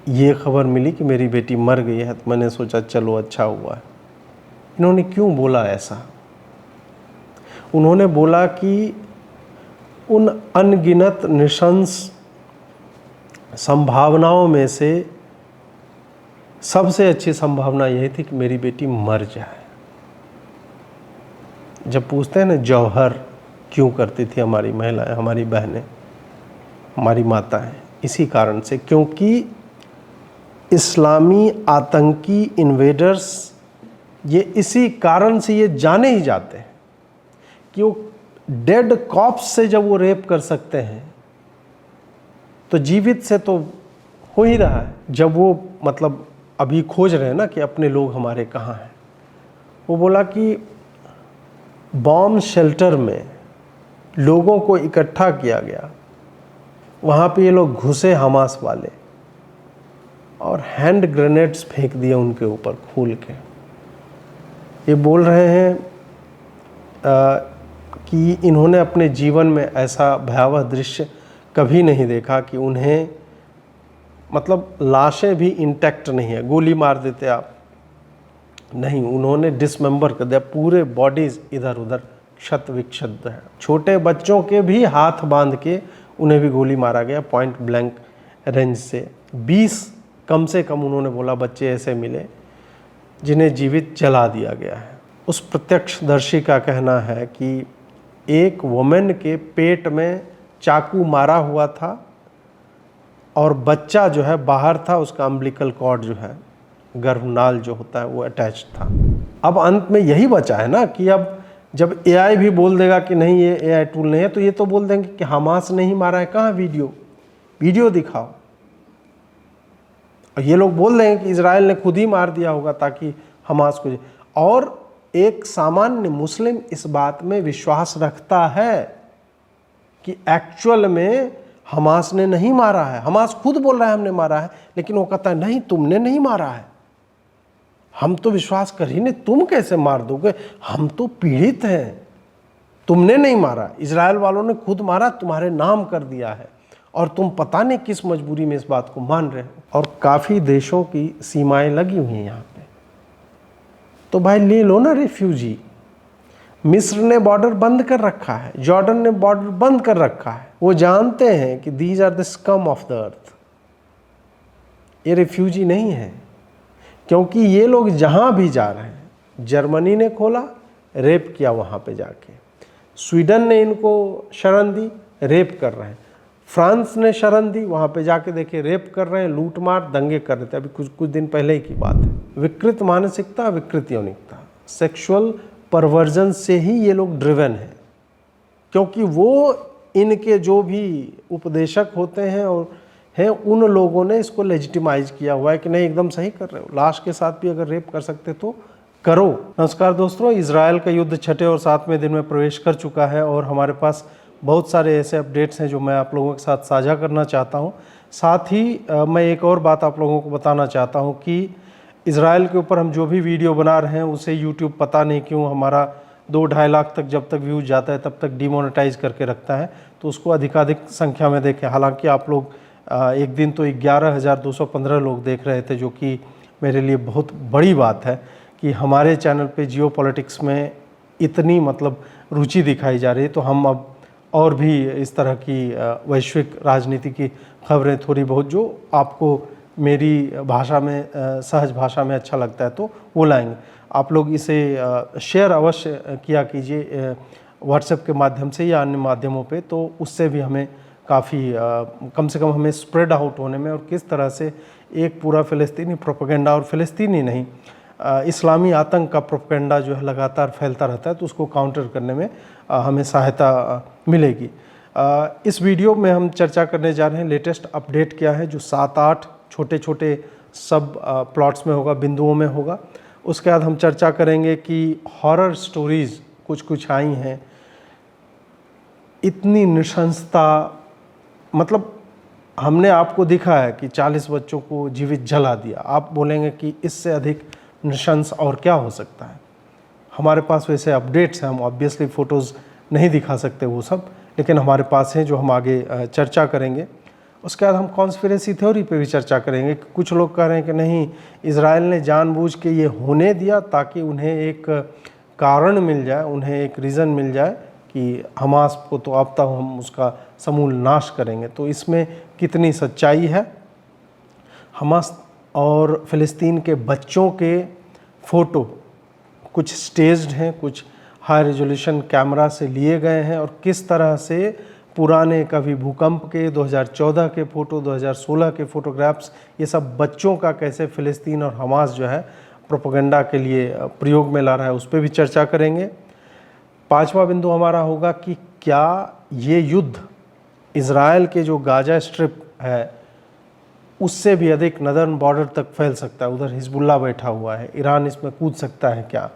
ये खबर मिली कि मेरी बेटी मर गई है, तो मैंने सोचा चलो अच्छा हुआ है। इन्होंने क्यों बोला ऐसा? उन्होंने बोला कि उन अनगिनत निशंस संभावनाओं में से सबसे अच्छी संभावना यही थी कि मेरी बेटी मर जाए। जब पूछते हैं ना जौहर क्यों करती थी हमारी महिलाएं, हमारी बहनें, हमारी माताएं, इसी कारण से, क्योंकि इस्लामी आतंकी इन्वेडर्स ये इसी कारण से ये जाने ही जाते हैं कि वो डेड कॉप्स से जब वो रेप कर सकते हैं तो जीवित से तो हो ही रहा है। जब वो मतलब अभी खोज रहे हैं ना कि अपने लोग हमारे कहाँ हैं, वो बोला कि बॉम्ब शेल्टर में लोगों को इकट्ठा किया गया, वहाँ पे ये लोग घुसे हमास वाले और हैंड ग्रेनेड्स फेंक दिए उनके ऊपर खोल के। ये बोल रहे हैं कि इन्होंने अपने जीवन में ऐसा भयावह दृश्य कभी नहीं देखा कि उन्हें मतलब लाशें भी इंटैक्ट नहीं है, गोली मार देते आप नहीं, उन्होंने डिसमेंबर कर दिया, पूरे बॉडीज इधर उधर क्षत विक्षत है। छोटे बच्चों के भी हाथ बांध के उन्हें भी गोली मारा गया पॉइंट ब्लैंक रेंज से। 20 कम से कम उन्होंने बोला बच्चे ऐसे मिले जिन्हें जीवित जला दिया गया है। उस प्रत्यक्षदर्शी का कहना है कि एक वुमेन के पेट में चाकू मारा हुआ था और बच्चा जो है बाहर था, उसका अम्बिलिकल कॉर्ड जो है, गर्भनाल जो होता है, वो अटैच था। अब अंत में यही बचा है ना कि अब जब एआई भी बोल देगा कि नहीं ये एआई टूल नहीं है, तो ये तो बोल देंगे कि हमास ने ही मारा है। कहाँ वीडियो दिखाओ। और ये लोग बोल देंगे कि इजराइल ने खुद ही मार दिया होगा ताकि हमास को। और एक सामान्य मुस्लिम इस बात में विश्वास रखता है कि एक्चुअल में हमास ने नहीं मारा है। हमास खुद बोल रहा है हमने मारा है, लेकिन वो कहता है नहीं तुमने नहीं मारा है, हम तो विश्वास कर ही नहीं, तुम कैसे मार दोगे, हम तो पीड़ित हैं, तुमने नहीं मारा, इजराइल वालों ने खुद मारा, तुम्हारे नाम कर दिया है और तुम पता नहीं किस मजबूरी में इस बात को मान रहे हो। और काफ़ी देशों की सीमाएं लगी हुई हैं यहाँ पे, तो भाई ले लो ना रिफ्यूजी। मिस्र ने बॉर्डर बंद कर रखा है, जॉर्डन ने बॉर्डर बंद कर रखा है। वो जानते हैं कि these are the scum of the earth, ये रिफ्यूजी नहीं है। क्योंकि ये लोग जहाँ भी जा रहे हैं, जर्मनी ने खोला, रेप किया वहाँ पे जाके, स्वीडन ने इनको शरण दी, रेप कर रहे हैं, फ्रांस ने शरण दी, वहाँ पे जाके देखे रेप कर रहे हैं, लूट मार दंगे कर रहे थे। अभी कुछ दिन पहले ही की बात है। विकृत मानसिकता, विकृत यौनिकता, सेक्सुअल परवर्जन से ही ये लोग ड्रिवन हैं, क्योंकि वो इनके जो भी उपदेशक होते हैं और हैं, उन लोगों ने इसको लेजिटिमाइज किया हुआ है कि नहीं एकदम सही कर रहे हो, लाश के साथ भी अगर रेप कर सकते तो करो। नमस्कार दोस्तों, इजराइल का युद्ध 6ठे और 7वें दिन में प्रवेश कर चुका है और हमारे पास बहुत सारे ऐसे अपडेट्स हैं जो मैं आप लोगों के साथ साझा करना चाहता हूं। साथ ही मैं एक और बात आप लोगों को बताना चाहता हूं कि इजराइल के ऊपर हम जो भी वीडियो बना रहे हैं उसे यूट्यूब पता नहीं क्यों हमारा 2-2.5 लाख तक जब तक व्यूज जाता है तब तक डिमोनेटाइज करके रखता है, तो उसको अधिकाधिक संख्या में देखें। हालांकि आप लोग एक दिन तो 11,215 लोग देख रहे थे, जो कि मेरे लिए बहुत बड़ी बात है कि हमारे चैनल पे जियो पॉलिटिक्स में इतनी मतलब रुचि दिखाई जा रही है। तो हम अब और भी इस तरह की वैश्विक राजनीति की खबरें थोड़ी बहुत जो आपको मेरी भाषा में सहज भाषा में अच्छा लगता है तो वो लाएंगे। आप लोग इसे शेयर अवश्य किया कीजिए व्हाट्सएप के माध्यम से या अन्य माध्यमों पे, तो उससे भी हमें काफ़ी कम से कम हमें स्प्रेड आउट होने में और किस तरह से एक पूरा फ़िलिस्तीनी प्रोपेगेंडा, और फ़िलिस्तीनी नहीं इस्लामी आतंक का प्रोपेगेंडा जो है लगातार फैलता रहता है, तो उसको काउंटर करने में हमें सहायता मिलेगी। इस वीडियो में हम चर्चा करने जा रहे हैं लेटेस्ट अपडेट क्या है, जो 7-8 छोटे छोटे सब प्लॉट्स में होगा, बिंदुओं में होगा। उसके बाद हम चर्चा करेंगे कि हॉरर स्टोरीज़ कुछ आई हैं, इतनी नृशंसता, मतलब हमने आपको दिखा है कि 40 बच्चों को जीवित जला दिया। आप बोलेंगे कि इससे अधिक नृशंस और क्या हो सकता है। हमारे पास वैसे अपडेट्स हैं, हम ऑब्वियसली फ़ोटोज़ नहीं दिखा सकते वो सब, लेकिन हमारे पास हैं जो हम आगे चर्चा करेंगे। उसके बाद हम कॉन्स्पिरेसी थ्योरी पे भी चर्चा करेंगे। कुछ लोग कह रहे हैं कि नहीं, इजराइल ने जानबूझ के ये होने दिया ताकि उन्हें एक कारण मिल जाए, उन्हें एक रीज़न मिल जाए कि हमास को तो अब तक हम उसका समूल नाश करेंगे। तो इसमें कितनी सच्चाई है? हमास और फ़िलिस्तीन के बच्चों के फ़ोटो कुछ स्टेज्ड हैं, कुछ हाई रेजोल्यूशन कैमरा से लिए गए हैं, और किस तरह से पुराने कभी भूकंप के 2014 के फ़ोटो, 2016 के फ़ोटोग्राफ्स, ये सब बच्चों का कैसे फ़िलिस्तीन और हमास जो है प्रोपेगेंडा के लिए प्रयोग में ला रहा है, उस पर भी चर्चा करेंगे। पांचवा बिंदु हमारा होगा कि क्या ये युद्ध इज़राइल के जो गाजा स्ट्रिप है उससे भी अधिक नदर्न बॉर्डर तक फैल सकता है, उधर हिजबुल्लाह बैठा हुआ है, ईरान इसमें कूद सकता है क्या?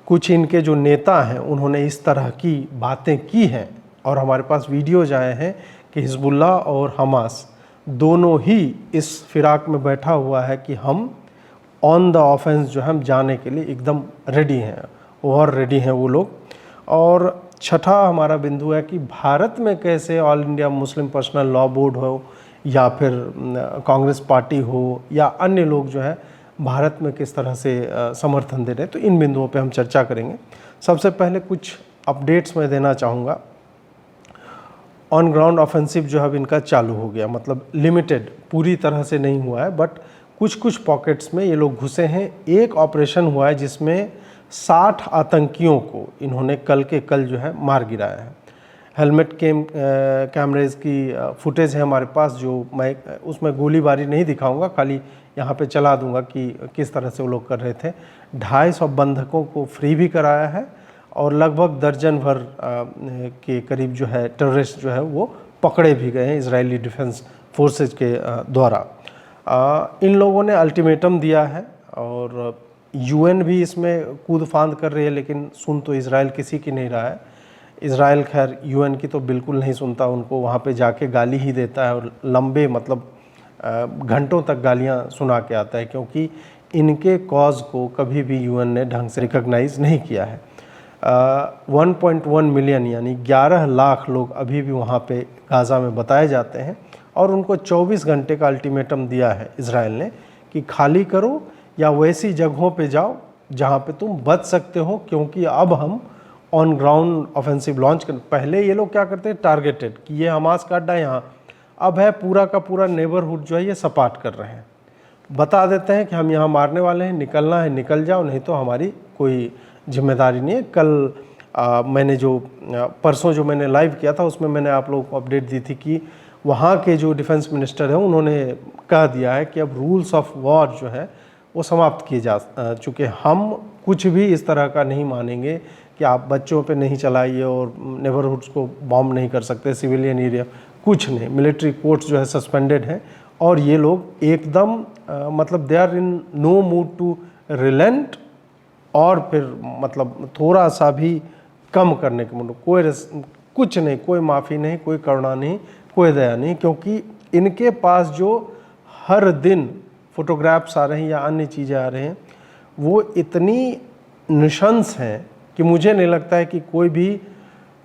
कुछ इनके जो नेता हैं उन्होंने इस तरह की बातें की हैं, और हमारे पास वीडियोज आए हैं कि हिजबुल्लाह और हमास दोनों ही इस फिराक में बैठा हुआ है कि हम ऑन द ऑफेंस जो है हम जाने के लिए एकदम रेडी हैं, और रेडी हैं वो लोग। और छठा हमारा बिंदु है कि भारत में कैसे all India Muslim personal law board हो या फिर कांग्रेस पार्टी हो या अन्य लोग जो है भारत में किस तरह से समर्थन दे रहे हैं, तो इन बिंदुओं पे हम चर्चा करेंगे। सबसे पहले कुछ अपडेट्स मैं देना चाहूँगा। ऑन ग्राउंड ऑफेंसिव जो है अब इनका चालू हो गया, मतलब लिमिटेड, पूरी तरह से नहीं हुआ है, बट कुछ कुछ पॉकेट्स में ये लोग घुसे हैं। एक ऑपरेशन हुआ है जिसमें 60 आतंकियों को इन्होंने कल के कल जो है मार गिराया है। हेलमेट कैमरेज की फुटेज है हमारे पास, जो मैं उसमें गोलीबारी नहीं दिखाऊंगा, खाली यहाँ पे चला दूंगा कि किस तरह से वो लोग कर रहे थे। 250 बंधकों को फ्री भी कराया है, और लगभग दर्जन भर के करीब जो है टेररिस्ट जो है वो पकड़े भी गए हैं इजरायली डिफेंस फोर्सेज के द्वारा। इन लोगों ने अल्टीमेटम दिया है, और यूएन भी इसमें कूद फांद कर रही है, लेकिन सुन तो इजराइल किसी की नहीं रहा है। इजराइल खैर यूएन की तो बिल्कुल नहीं सुनता, उनको वहाँ पे जाके गाली ही देता है, और लंबे मतलब घंटों तक गालियाँ सुना के आता है, क्योंकि इनके कॉज को कभी भी यूएन ने ढंग से रिकॉग्नाइज नहीं किया है। 1.1 मिलियन यानी 11 लाख लोग अभी भी वहाँ पे गाज़ा में बताए जाते हैं, और उनको 24 घंटे का अल्टीमेटम दिया है इजराइल ने कि खाली करो या वैसी जगहों पे जाओ जहाँ पे तुम बच सकते हो, क्योंकि अब हम ऑन ग्राउंड ऑफेंसिव लॉन्च कर। पहले ये लोग क्या करते हैं, टारगेटेड कि ये हमास का अड्डा यहाँ, अब है पूरा का पूरा नेबरहुड जो है ये सपाट कर रहे हैं, बता देते हैं कि हम यहाँ मारने वाले हैं, निकलना है निकल जाओ, नहीं तो हमारी कोई जिम्मेदारी नहीं है। कल मैंने जो परसों जो मैंने लाइव किया था उसमें मैंने आप लोगों को अपडेट दी थी कि वहाँ के जो डिफेंस मिनिस्टर हैं उन्होंने कह दिया है कि अब रूल्स ऑफ वॉर जो है वो समाप्त किए जा चुके। हम कुछ भी इस तरह का नहीं मानेंगे कि आप बच्चों पे नहीं चलाइए और नेबरहुड्स को बॉम्ब नहीं कर सकते, सिविलियन एरिया कुछ नहीं। मिलिट्री कोर्ट्स जो है सस्पेंडेड हैं, और ये लोग एकदम मतलब they are in no mood to relent, और फिर मतलब थोड़ा सा भी कम करने के मूड, कुछ नहीं, कोई माफ़ी नहीं, कोई करुणा नहीं, कोई दया नहीं, क्योंकि इनके पास जो हर दिन फोटोग्राफ्स आ रहे हैं या अन्य चीज़ें आ रहे हैं वो इतनी निशंस हैं कि मुझे नहीं लगता है कि कोई भी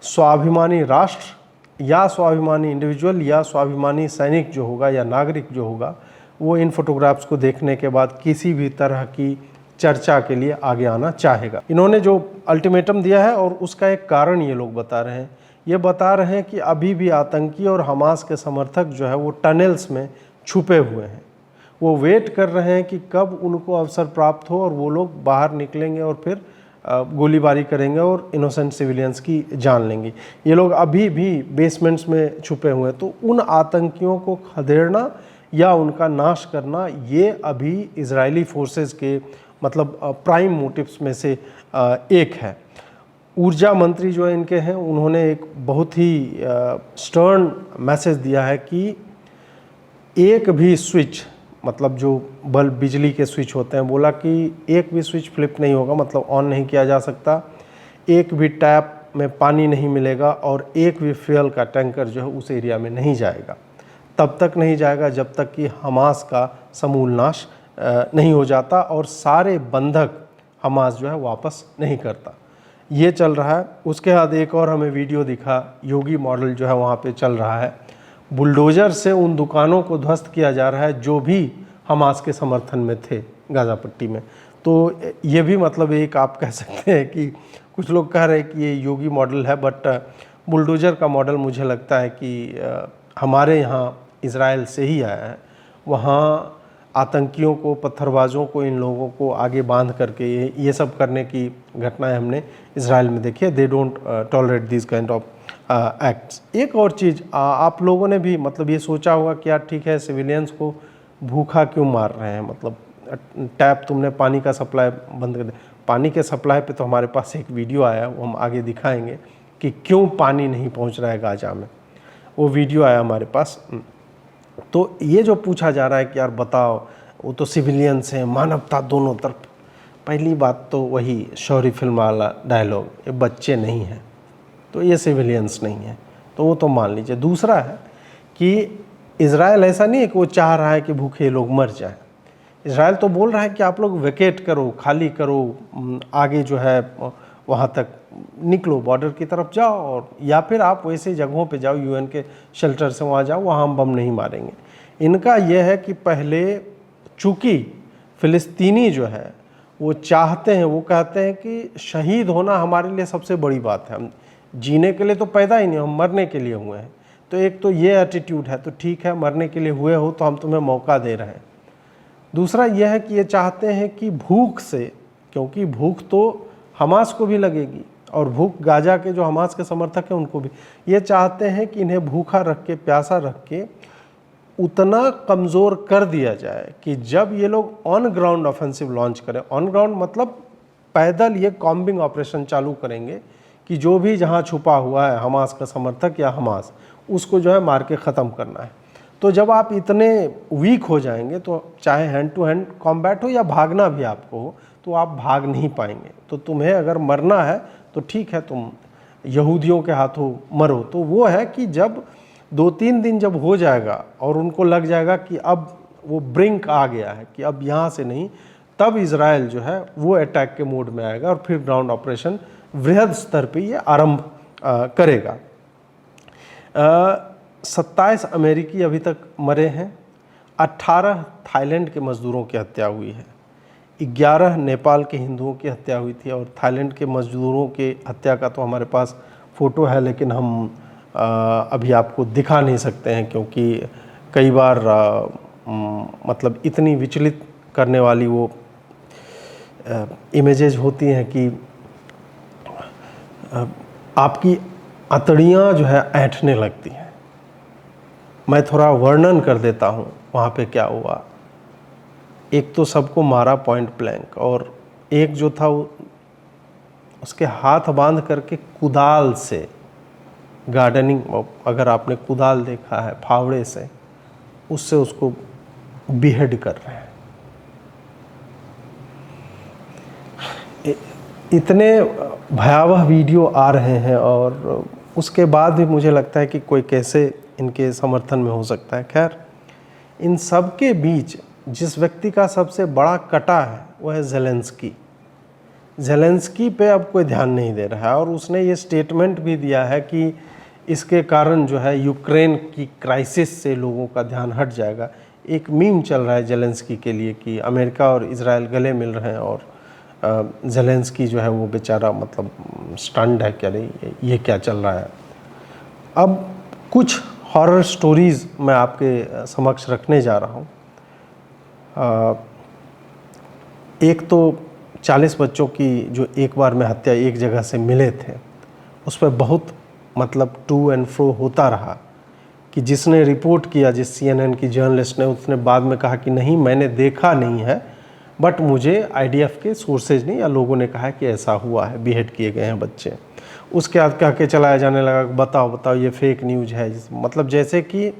स्वाभिमानी राष्ट्र या स्वाभिमानी इंडिविजुअल या स्वाभिमानी सैनिक जो होगा या नागरिक जो होगा वो इन फोटोग्राफ्स को देखने के बाद किसी भी तरह की चर्चा के लिए आगे आना चाहेगा। इन्होंने जो अल्टीमेटम दिया है और उसका एक कारण ये लोग बता रहे हैं, ये बता रहे हैं कि अभी भी आतंकी और हमास के समर्थक जो है वो टनल्स में छुपे हुए हैं, वो वेट कर रहे हैं कि कब उनको अवसर प्राप्त हो और वो लोग बाहर निकलेंगे और फिर गोलीबारी करेंगे और इनोसेंट सिविलियंस की जान लेंगे। ये लोग अभी भी बेसमेंट्स में छुपे हुए हैं, तो उन आतंकियों को खदेड़ना या उनका नाश करना ये अभी इजरायली फोर्सेस के मतलब प्राइम मोटिव्स में से एक है। ऊर्जा मंत्री जो है इनके हैं, उन्होंने एक बहुत ही स्टर्न मैसेज दिया है कि एक भी स्विच, मतलब जो बल्ब बिजली के स्विच होते हैं, बोला कि एक भी स्विच फ्लिप नहीं होगा, मतलब ऑन नहीं किया जा सकता, एक भी टैप में पानी नहीं मिलेगा और एक भी फ्यूल का टैंकर जो है उस एरिया में नहीं जाएगा। तब तक नहीं जाएगा जब तक कि हमास का समूल नाश नहीं हो जाता और सारे बंधक हमास जो है वापस नहीं करता। ये चल रहा है। उसके बाद एक और हमें वीडियो दिखा, योगी मॉडल जो है वहाँ पे चल रहा है। बुलडोजर से उन दुकानों को ध्वस्त किया जा रहा है जो भी हमास के समर्थन में थे गाज़ा पट्टी में। तो ये भी मतलब एक आप कह सकते हैं कि कुछ लोग कह रहे हैं कि ये योगी मॉडल है, बट बुलडोजर का मॉडल मुझे लगता है कि हमारे यहाँ इज़राइल से ही आया है। वहाँ आतंकियों को, पत्थरबाजों को, इन लोगों को आगे बांध करके ये सब करने की घटनाएं हमने इज़राइल में देखी है। They don't tolerate this kind of acts. एक और चीज़ आप लोगों ने भी मतलब ये सोचा होगा कि यार ठीक है, सिविलियंस को भूखा क्यों मार रहे हैं, मतलब टैप तुमने पानी का सप्लाई बंद कर दिया। पानी के सप्लाई पे तो हमारे पास एक वीडियो आया, वो हम आगे दिखाएंगे कि क्यों पानी नहीं पहुंच रहा है गाजा में, वो वीडियो आया हमारे पास। तो ये जो पूछा जा रहा है कि यार बताओ, वो तो सिविलियंस हैं, मानवता दोनों तरफ। पहली बात तो वही शौर्य फिल्म वाला डायलॉग, ये बच्चे नहीं हैं तो ये सिविलियंस नहीं है, तो वो तो मान लीजिए। दूसरा है कि इज़राइल ऐसा नहीं है कि वो चाह रहा है कि भूखे लोग मर जाएं। इज़राइल तो बोल रहा है कि आप लोग वेकेट करो, खाली करो, आगे जो है वहाँ तक निकलो, बॉर्डर की तरफ जाओ, और या फिर आप वैसे जगहों पे जाओ, यूएन के शेल्टर से वहाँ जाओ, वहाँ हम बम नहीं मारेंगे। इनका यह है कि पहले चूँकि फ़िलिस्तीनी जो है वो चाहते हैं, वो कहते हैं कि शहीद होना हमारे लिए सबसे बड़ी बात है, हम जीने के लिए तो पैदा ही नहीं, हम मरने के लिए हुए हैं। तो एक तो ये एटीट्यूड है, तो ठीक है, मरने के लिए हुए हो तो हम तुम्हें मौका दे रहे हैं। दूसरा यह है कि ये चाहते हैं कि भूख से, क्योंकि भूख तो हमास को भी लगेगी और भूख गाजा के जो हमास के समर्थक हैं उनको भी, ये चाहते हैं कि इन्हें भूखा रख के, प्यासा रख के उतना कमज़ोर कर दिया जाए कि जब ये लोग ऑन ग्राउंड ऑफेंसिव लॉन्च करें, ऑन ग्राउंड मतलब पैदल ये कॉम्बिंग ऑपरेशन चालू करेंगे कि जो भी जहाँ छुपा हुआ है हमास का समर्थक या हमास, उसको जो है मार के ख़त्म करना है। तो जब आप इतने वीक हो जाएंगे तो चाहे हैंड टू हैंड कॉम्बैट हो या भागना भी आपको हो, तो आप भाग नहीं पाएंगे। तो तुम्हें अगर मरना है तो ठीक है, तुम यहूदियों के हाथों मरो। तो वो है कि जब 2-3 दिन जब हो जाएगा और उनको लग जाएगा कि अब वो ब्रिंक आ गया है कि अब यहाँ से नहीं, तब इज़राइल जो है वो अटैक के मोड में आएगा और फिर ग्राउंड ऑपरेशन वृहद स्तर पे ये आरंभ करेगा। 27 अमेरिकी अभी तक मरे हैं, 18 थाईलैंड के मज़दूरों की हत्या हुई है, 11 नेपाल के हिंदुओं की हत्या हुई थी, और थाईलैंड के मज़दूरों के हत्या का तो हमारे पास फ़ोटो है, लेकिन हम अभी आपको दिखा नहीं सकते हैं क्योंकि कई बार मतलब इतनी विचलित करने वाली वो इमेजेस होती हैं कि आपकी अतड़ियाँ जो है ऐंठने लगती हैं। मैं थोड़ा वर्णन कर देता हूँ वहाँ पे क्या हुआ। एक तो सबको मारा पॉइंट ब्लैंक, और एक जो था उसके हाथ बांध करके कुदाल से गार्डनिंग, अगर आपने कुदाल देखा है, फावड़े से उससे उसको बिहेड कर रहे हैं। इतने भयावह वीडियो आ रहे हैं और उसके बाद भी मुझे लगता है कि कोई कैसे इनके समर्थन में हो सकता है। खैर, इन सब के बीच जिस व्यक्ति का सबसे बड़ा कटा है वो है ज़ेलेंस्की। ज़ेलेंस्की पे अब कोई ध्यान नहीं दे रहा है, और उसने ये स्टेटमेंट भी दिया है कि इसके कारण जो है यूक्रेन की क्राइसिस से लोगों का ध्यान हट जाएगा। एक मीम चल रहा है ज़ेलेंस्की के लिए कि अमेरिका और इज़राइल गले मिल रहे हैं और ज़ेलेंस्की जो है वो बेचारा मतलब स्टन्ड है, क्या नहीं, ये क्या चल रहा है। अब कुछ हॉरर स्टोरीज़ मैं आपके समक्ष रखने जा रहा हूँ। एक तो 40 बच्चों की जो एक बार में हत्या एक जगह से मिले थे, उस पर बहुत मतलब टू एंड फ्रो होता रहा कि जिसने रिपोर्ट किया, जिस CNN की जर्नलिस्ट ने, उसने बाद में कहा कि नहीं मैंने देखा नहीं है, बट मुझे IDF के सोर्सेज ने या लोगों ने कहा कि ऐसा हुआ है, बिहेड किए गए हैं बच्चे। उसके बाद कह के चलाया जाने लगा बताओ बताओ ये फेक न्यूज़ है। मतलब जैसे कि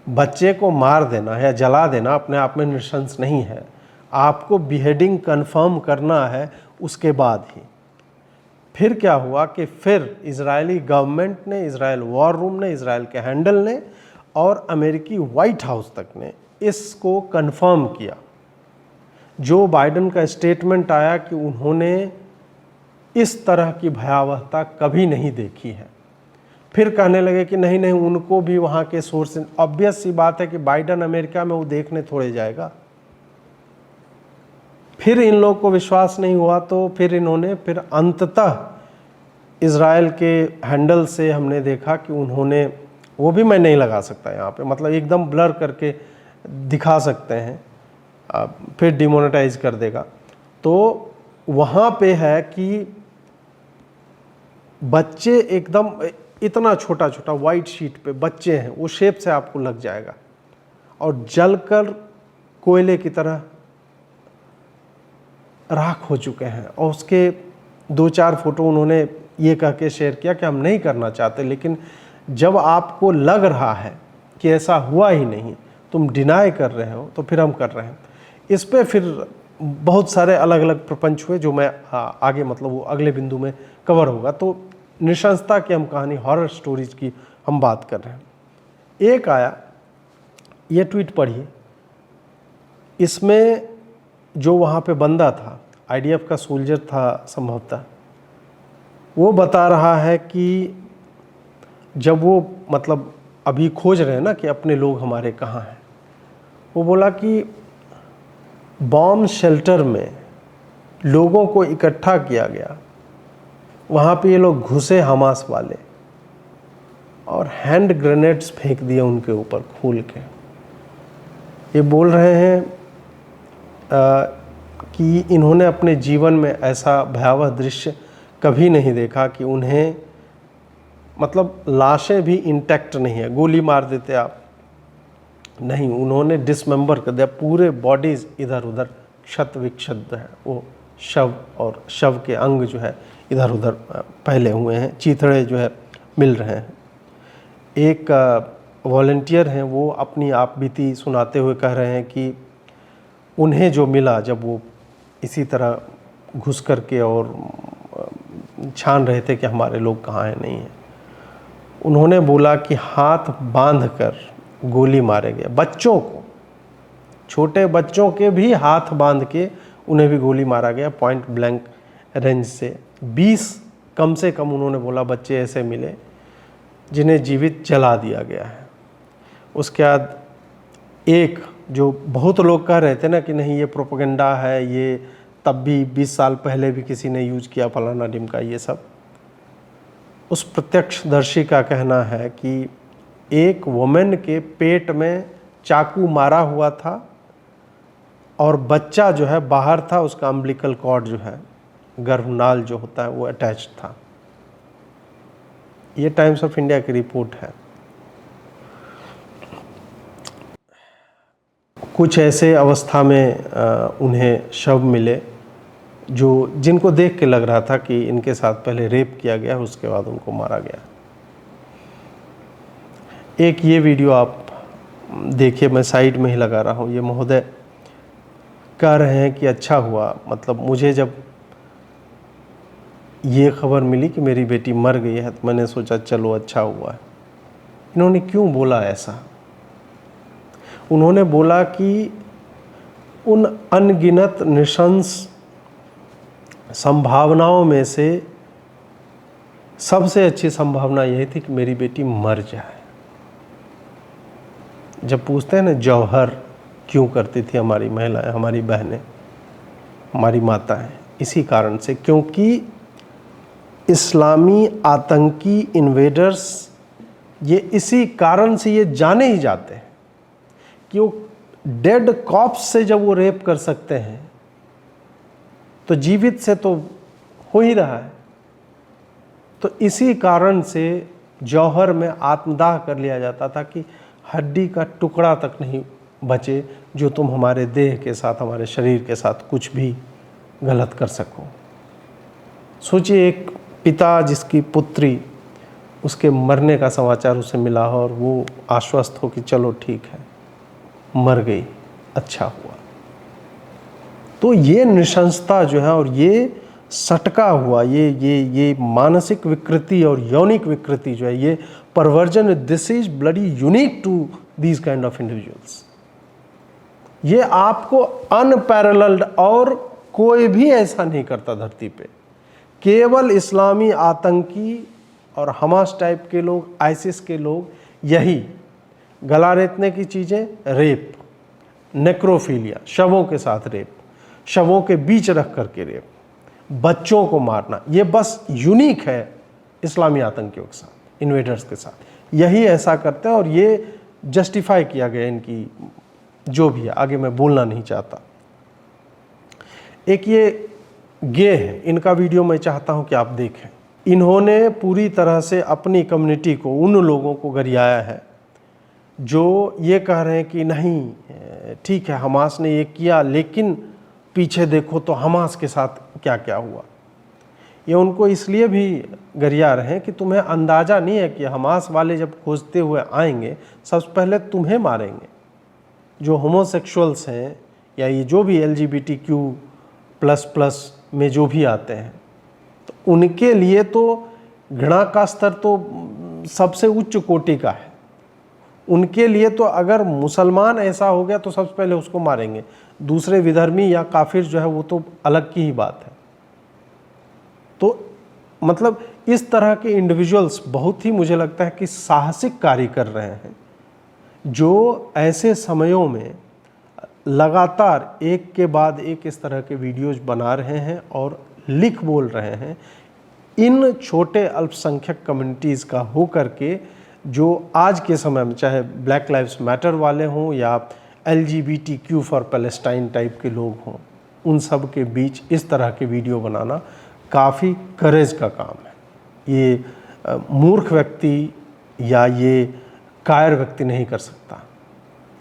बच्चे को मार देना या जला देना अपने आप में नृशंस नहीं है, आपको बिहेडिंग कंफर्म करना है उसके बाद ही। फिर क्या हुआ कि फिर इजरायली गवर्नमेंट ने, इजराइल वॉर रूम ने, इजराइल के हैंडल ने और अमेरिकी वाइट हाउस तक ने इसको कंफर्म किया। जो बाइडेन का स्टेटमेंट आया कि उन्होंने इस तरह की भयावहता कभी नहीं देखी है। फिर कहने लगे कि नहीं नहीं, उनको भी वहाँ के सोर्स। ऑब्वियस सी बात है कि बाइडन अमेरिका में वो देखने थोड़े जाएगा। फिर इन लोगों को विश्वास नहीं हुआ तो फिर इन्होंने फिर अंततः इज़राइल के हैंडल से हमने देखा कि उन्होंने, वो भी मैं नहीं लगा सकता यहाँ पे, मतलब एकदम ब्लर करके दिखा सकते हैं, फिर डिमोनेटाइज कर देगा। तो वहाँ पे है कि बच्चे एकदम इतना छोटा छोटा वाइट शीट पे बच्चे हैं, वो शेप से आपको लग जाएगा, और जलकर कोयले की तरह राख हो चुके हैं। और उसके 2-4 फोटो उन्होंने ये कह के शेयर किया कि हम नहीं करना चाहते, लेकिन जब आपको लग रहा है कि ऐसा हुआ ही नहीं, तुम डिनाई कर रहे हो, तो फिर हम कर रहे हैं। इस पे फिर बहुत सारे अलग अलग प्रपंच हुए जो मैं आगे मतलब वो अगले बिंदु में कवर होगा। तो नृशंसता की हम कहानी, हॉरर स्टोरीज की हम बात कर रहे हैं। एक आया, ये ट्वीट पढ़िए, इसमें जो वहाँ पे बंदा था, आईडीएफ का सोल्जर था संभवतः, वो बता रहा है कि जब वो मतलब अभी खोज रहे हैं ना कि अपने लोग हमारे कहाँ हैं, वो बोला कि बॉम्ब शेल्टर में लोगों को इकट्ठा किया गया, वहाँ पे ये लोग घुसे हमास वाले, और हैंड ग्रेनेड्स फेंक दिए उनके ऊपर खोल के। ये बोल रहे हैं कि इन्होंने अपने जीवन में ऐसा भयावह दृश्य कभी नहीं देखा कि उन्हें मतलब लाशें भी इंटैक्ट नहीं है, गोली मार देते आप नहीं, उन्होंने डिसमेंबर कर दिया, पूरे बॉडीज इधर उधर क्षत विक्षत है, वो शव और शव के अंग जो है इधर उधर फैले हुए हैं, चीथड़े जो है मिल रहे हैं। एक वॉलंटियर हैं, वो अपनी आप बीती सुनाते हुए कह रहे हैं कि उन्हें जो मिला जब वो इसी तरह घुस कर के और छान रहे थे कि हमारे लोग कहाँ हैं नहीं हैं, उन्होंने बोला कि हाथ बांध कर गोली मारे गए बच्चों को, छोटे बच्चों के भी हाथ बांध के उन्हें भी गोली मारा गया पॉइंट ब्लैंक रेंज से। 20 कम से कम उन्होंने बोला बच्चे ऐसे मिले जिन्हें जीवित जला दिया गया है। उसके बाद एक जो बहुत लोग कह रहे थे ना कि नहीं ये प्रोपेगेंडा है, ये तब भी 20 साल पहले भी किसी ने यूज किया फलाना ढिमका ये सब, उस प्रत्यक्षदर्शी का कहना है कि एक वुमेन के पेट में चाकू मारा हुआ था और बच्चा जो है बाहर था, उसका अम्बिलिकल कॉर्ड जो है गर्भनाल जो होता है वो अटैच था। ये टाइम्स ऑफ इंडिया की रिपोर्ट है। कुछ ऐसे अवस्था में उन्हें शव मिले जो जिनको देख के लग रहा था कि इनके साथ पहले रेप किया गया, उसके बाद उनको मारा गया। एक ये वीडियो आप देखिए, मैं साइड में ही लगा रहा हूँ। ये महोदय कह रहे हैं कि अच्छा हुआ, मतलब मुझे जब ये खबर मिली कि मेरी बेटी मर गई है तो मैंने सोचा चलो अच्छा हुआ है। इन्होंने क्यों बोला ऐसा? उन्होंने बोला कि उन अनगिनत नृशंस संभावनाओं में से सबसे अच्छी संभावना यही थी कि मेरी बेटी मर जाए। जब पूछते हैं ना जौहर क्यों करती थी हमारी महिलाएं, हमारी बहनें, हमारी माताएं, इसी कारण से, क्योंकि इस्लामी आतंकी इन्वेडर्स ये इसी कारण से ये जाने ही जाते हैं कि वो डेड कॉप्स से जब वो रेप कर सकते हैं तो जीवित से तो हो ही रहा है। तो इसी कारण से जौहर में आत्मदाह कर लिया जाता था कि हड्डी का टुकड़ा तक नहीं बचे जो तुम हमारे देह के साथ, हमारे शरीर के साथ कुछ भी गलत कर सको। सोचिए एक पिता जिसकी पुत्री, उसके मरने का समाचार उसे मिला हो और वो आश्वस्त हो कि चलो ठीक है, मर गई, अच्छा हुआ। तो ये नृशंसता जो है और ये सटका हुआ ये मानसिक विकृति और यौनिक विकृति जो है, ये perversion, this is bloody unique to these kind of individuals. ये आपको अनपैरेलल्ड और कोई भी ऐसा नहीं करता धरती पे। केवल इस्लामी आतंकी और हमास टाइप के लोग, आईसिस के लोग, यही गला रेतने की चीज़ें, रेप, नेक्रोफीलिया, शवों के साथ रेप, शवों के बीच रख करके रेप, बच्चों को मारना, ये बस यूनिक है इस्लामी आतंकियों के साथ, इन्वेडर्स के साथ, यही ऐसा करते हैं और ये जस्टिफाई किया गया इनकी जो भी है, आगे मैं बोलना नहीं चाहता। एक ये गे है, इनका वीडियो मैं चाहता हूं कि आप देखें। इन्होंने पूरी तरह से अपनी कम्युनिटी को, उन लोगों को गरियाया है जो ये कह रहे हैं कि नहीं ठीक है हमास ने ये किया, लेकिन पीछे देखो तो हमास के साथ क्या क्या हुआ। ये उनको इसलिए भी गरिया रहे हैं कि तुम्हें अंदाज़ा नहीं है कि हमास वाले जब खोजते हुए आएंगे सबसे पहले तुम्हें मारेंगे। जो होमोसेक्सुअल्स हैं या ये जो भी LGBTQ++ में जो भी आते हैं, तो उनके लिए तो घृणा का स्तर तो सबसे उच्च कोटि का है। उनके लिए तो अगर मुसलमान ऐसा हो गया तो सबसे पहले उसको मारेंगे, दूसरे विधर्मी या काफिर जो है वो तो अलग की ही बात है। तो मतलब इस तरह के इंडिविजुअल्स बहुत ही, मुझे लगता है कि साहसिक कार्य कर रहे हैं, जो ऐसे समयों में लगातार एक के बाद एक इस तरह के वीडियोज बना रहे हैं और लिख बोल रहे हैं इन छोटे अल्पसंख्यक कम्युनिटीज़ का हो करके, जो आज के समय में चाहे ब्लैक लाइव्स मैटर वाले हों या LGBTQ फॉर पैलेस्टाइन टाइप के लोग हों, उन सब के बीच इस तरह के वीडियो बनाना काफ़ी करेज का काम है। ये मूर्ख व्यक्ति या ये कायर व्यक्ति नहीं कर सकता।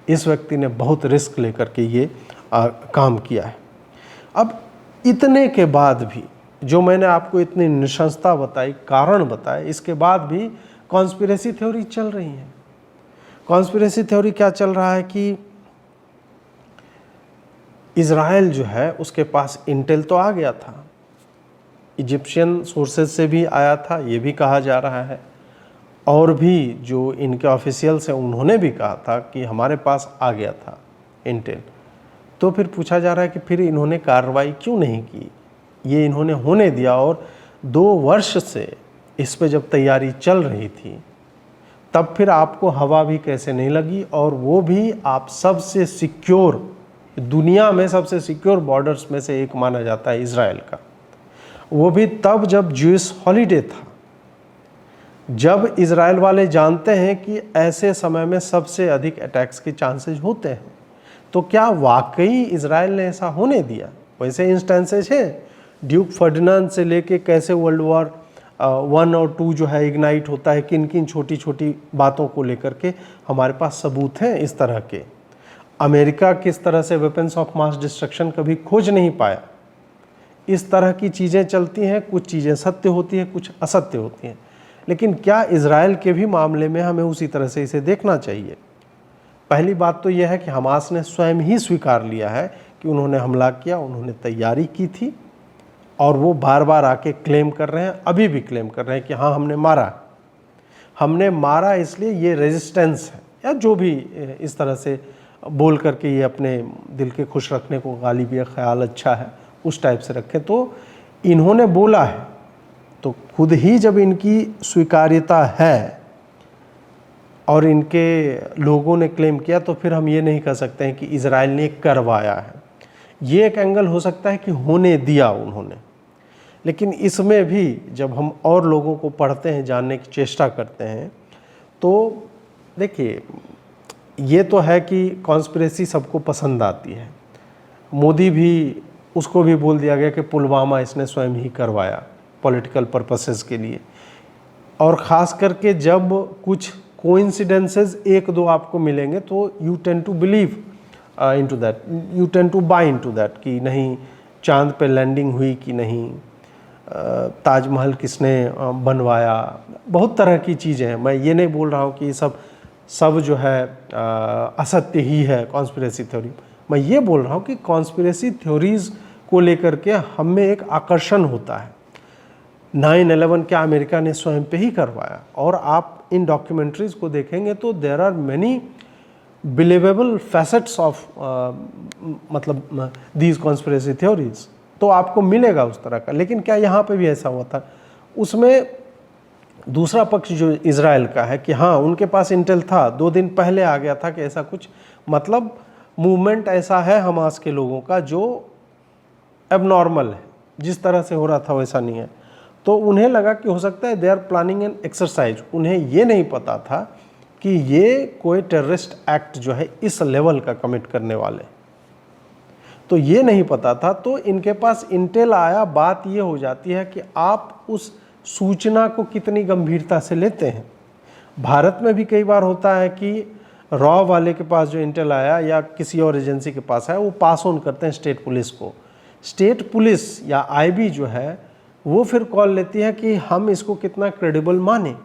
इस व्यक्ति ने बहुत रिस्क लेकर के ये काम किया है। अब इतने के बाद भी, जो मैंने आपको इतनी निशंसता बताई, कारण बताए, इसके बाद भी कॉन्स्पिरेसी थ्योरी चल रही है। कॉन्स्पिरेसी थ्योरी क्या चल रहा है कि इज़राइल जो है उसके पास इंटेल तो आ गया था, इजिप्शियन सोर्सेज से भी आया था, ये भी कहा जा रहा है, और भी जो इनके ऑफिशियल्स हैं उन्होंने भी कहा था कि हमारे पास आ गया था इंटेल। तो फिर पूछा जा रहा है कि फिर इन्होंने कार्रवाई क्यों नहीं की, ये इन्होंने होने दिया। और 2 वर्ष से इस पे जब तैयारी चल रही थी तब फिर आपको हवा भी कैसे नहीं लगी, और वो भी आप सबसे सिक्योर, दुनिया में सबसे सिक्योर बॉर्डर्स में से एक माना जाता है इज़राइल का, वो भी तब जब ज्यूइश हॉलीडे था, जब इज़राइल वाले जानते हैं कि ऐसे समय में सबसे अधिक अटैक्स के चांसेस होते हैं। तो क्या वाकई इज़राइल ने ऐसा होने दिया? वैसे इंस्टेंसेस हैं, ड्यूक फर्डिनांड से लेके कैसे वर्ल्ड वॉर 1 और 2 जो है इग्नाइट होता है, किन किन छोटी छोटी बातों को लेकर के हमारे पास सबूत हैं इस तरह के। अमेरिका किस तरह से वेपन्स ऑफ मास डिस्ट्रक्शन कभी खोज नहीं पाया। इस तरह की चीज़ें चलती हैं, कुछ चीज़ें सत्य होती हैं, कुछ असत्य होती हैं। लेकिन क्या इज़राइल के भी मामले में हमें उसी तरह से इसे देखना चाहिए? पहली बात तो यह है कि हमास ने स्वयं ही स्वीकार लिया है कि उन्होंने हमला किया, उन्होंने तैयारी की थी, और वो बार बार आके क्लेम कर रहे हैं, अभी भी क्लेम कर रहे हैं कि हाँ हमने मारा इसलिए ये रेजिस्टेंस है, या जो भी इस तरह से बोल करके ये अपने दिल के खुश रखने को, गालिब ये ख्याल अच्छा है उस टाइप से रखें। तो इन्होंने बोला है, तो खुद ही जब इनकी स्वीकार्यता है और इनके लोगों ने क्लेम किया, तो फिर हम ये नहीं कह सकते हैं कि इज़राइल ने करवाया है। ये एक एंगल हो सकता है कि होने दिया उन्होंने, लेकिन इसमें भी जब हम और लोगों को पढ़ते हैं, जानने की चेष्टा करते हैं, तो देखिए ये तो है कि कॉन्स्पिरेसी सबको पसंद आती है। मोदी भी, उसको भी बोल दिया गया कि पुलवामा इसने स्वयं ही करवाया पॉलिटिकल पर्पसेस के लिए। और ख़ास करके जब कुछ कोइंसिडेंसेस 1-2 आपको मिलेंगे तो you tend to believe into that, you tend to buy into that कि नहीं चांद पे लैंडिंग हुई कि नहीं, ताजमहल किसने बनवाया, बहुत तरह की चीज़ें हैं। मैं ये नहीं बोल रहा हूँ कि सब जो है असत्य ही है कॉन्स्पिरेसी थ्योरी। मैं ये बोल रहा हूँ कि कॉन्स्पिरेसी थ्योरीज़ को लेकर के हम में एक आकर्षण होता है। 9/11 क्या अमेरिका ने स्वयं पे ही करवाया, और आप इन डॉक्यूमेंट्रीज़ को देखेंगे तो there are many believable facets of मतलब दीज कॉन्स्पिरेसी थ्योरीज, तो आपको मिलेगा उस तरह का। लेकिन क्या यहाँ पे भी ऐसा हुआ था? उसमें दूसरा पक्ष जो इजराइल का है कि हाँ उनके पास इंटेल था, 2 दिन पहले आ गया था कि ऐसा कुछ, मतलब मूवमेंट ऐसा है हमास के लोगों का जो एबनॉर्मल है, जिस तरह से हो रहा था वैसा नहीं है। तो उन्हें लगा कि हो सकता है they are planning an exercise. उन्हें ये नहीं पता था कि ये कोई टेररिस्ट एक्ट जो है इस लेवल का कमिट करने वाले, तो ये नहीं पता था। तो इनके पास इंटेल आया। बात ये हो जाती है कि आप उस सूचना को कितनी गंभीरता से लेते हैं। भारत में भी कई बार होता है कि रॉ वाले के पास जो इंटेल आया या किसी और एजेंसी के पास आया, वो पास ऑन करते हैं स्टेट पुलिस को। स्टेट पुलिस या आईबी जो है वो फिर कॉल लेती है कि हम इसको कितना क्रेडिबल माने।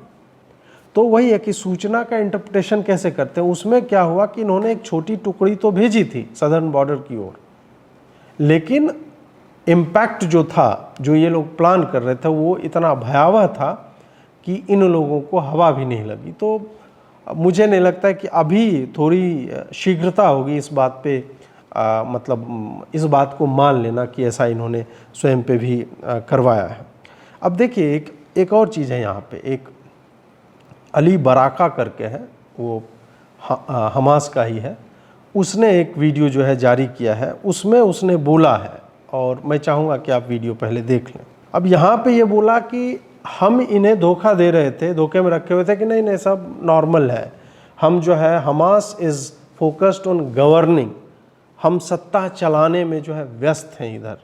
तो वही है कि सूचना का इंटरप्रिटेशन कैसे करते हैं। उसमें क्या हुआ कि इन्होंने एक छोटी टुकड़ी तो भेजी थी सदर्न बॉर्डर की ओर, लेकिन इम्पैक्ट जो था, जो ये लोग प्लान कर रहे थे, वो इतना भयावह था कि इन लोगों को हवा भी नहीं लगी। तो मुझे नहीं लगता है कि अभी थोड़ी शीघ्रता होगी इस बात पे, मतलब इस बात को मान लेना कि ऐसा इन्होंने स्वयं पे भी करवाया है। अब देखिए एक और चीज़ है यहाँ पे, एक अली बराका करके है, वो हमास का ही है, उसने एक वीडियो जो है जारी किया है, उसमें उसने बोला है, और मैं चाहूँगा कि आप वीडियो पहले देख लें। अब यहाँ पे ये बोला कि हम इन्हें धोखा दे रहे थे, धोखे में रखे हुए थे कि नहीं नहीं सब नॉर्मल है, हम जो है Hamas is focused on governing, हम सत्ता चलाने में जो है व्यस्त हैं इधर।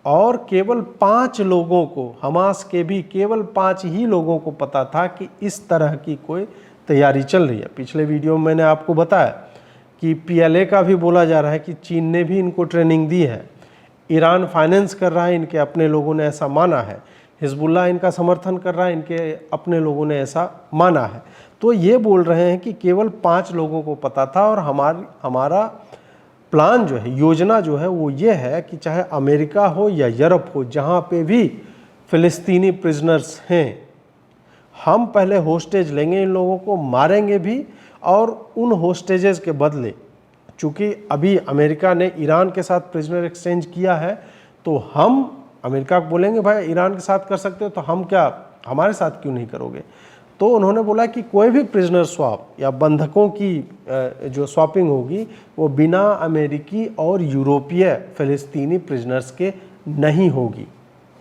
और केवल 5 लोगों को, हमास के भी केवल 5 ही लोगों को पता था कि इस तरह की कोई तैयारी चल रही है। पिछले वीडियो में मैंने आपको बताया कि पीएलए का भी बोला जा रहा है कि चीन ने भी इनको ट्रेनिंग दी है, ईरान फाइनेंस कर रहा है, इनके अपने लोगों ने ऐसा माना है, हिजबुल्लाह इनका समर्थन कर रहा है, इनके अपने लोगों ने ऐसा माना है। तो ये बोल रहे हैं कि केवल 5 लोगों को पता था, और हमारा प्लान जो है, योजना जो है वो ये है कि चाहे अमेरिका हो या यूरोप हो, जहाँ पे भी फ़िलिस्तीनी प्रिजनर्स हैं, हम पहले होस्टेज लेंगे, इन लोगों को मारेंगे भी, और उन होस्टेजेस के बदले, चूँकि अभी अमेरिका ने ईरान के साथ प्रिजनर एक्सचेंज किया है, तो हम अमेरिका को बोलेंगे भाई ईरान के साथ कर सकते हो तो हम क्या, हमारे साथ क्यों नहीं करोगे। तो उन्होंने बोला कि कोई भी प्रिजनर स्वैप या बंधकों की जो स्वैपिंग होगी वो बिना अमेरिकी और यूरोपीय फ़िलिस्तीनी प्रिजनर्स के नहीं होगी,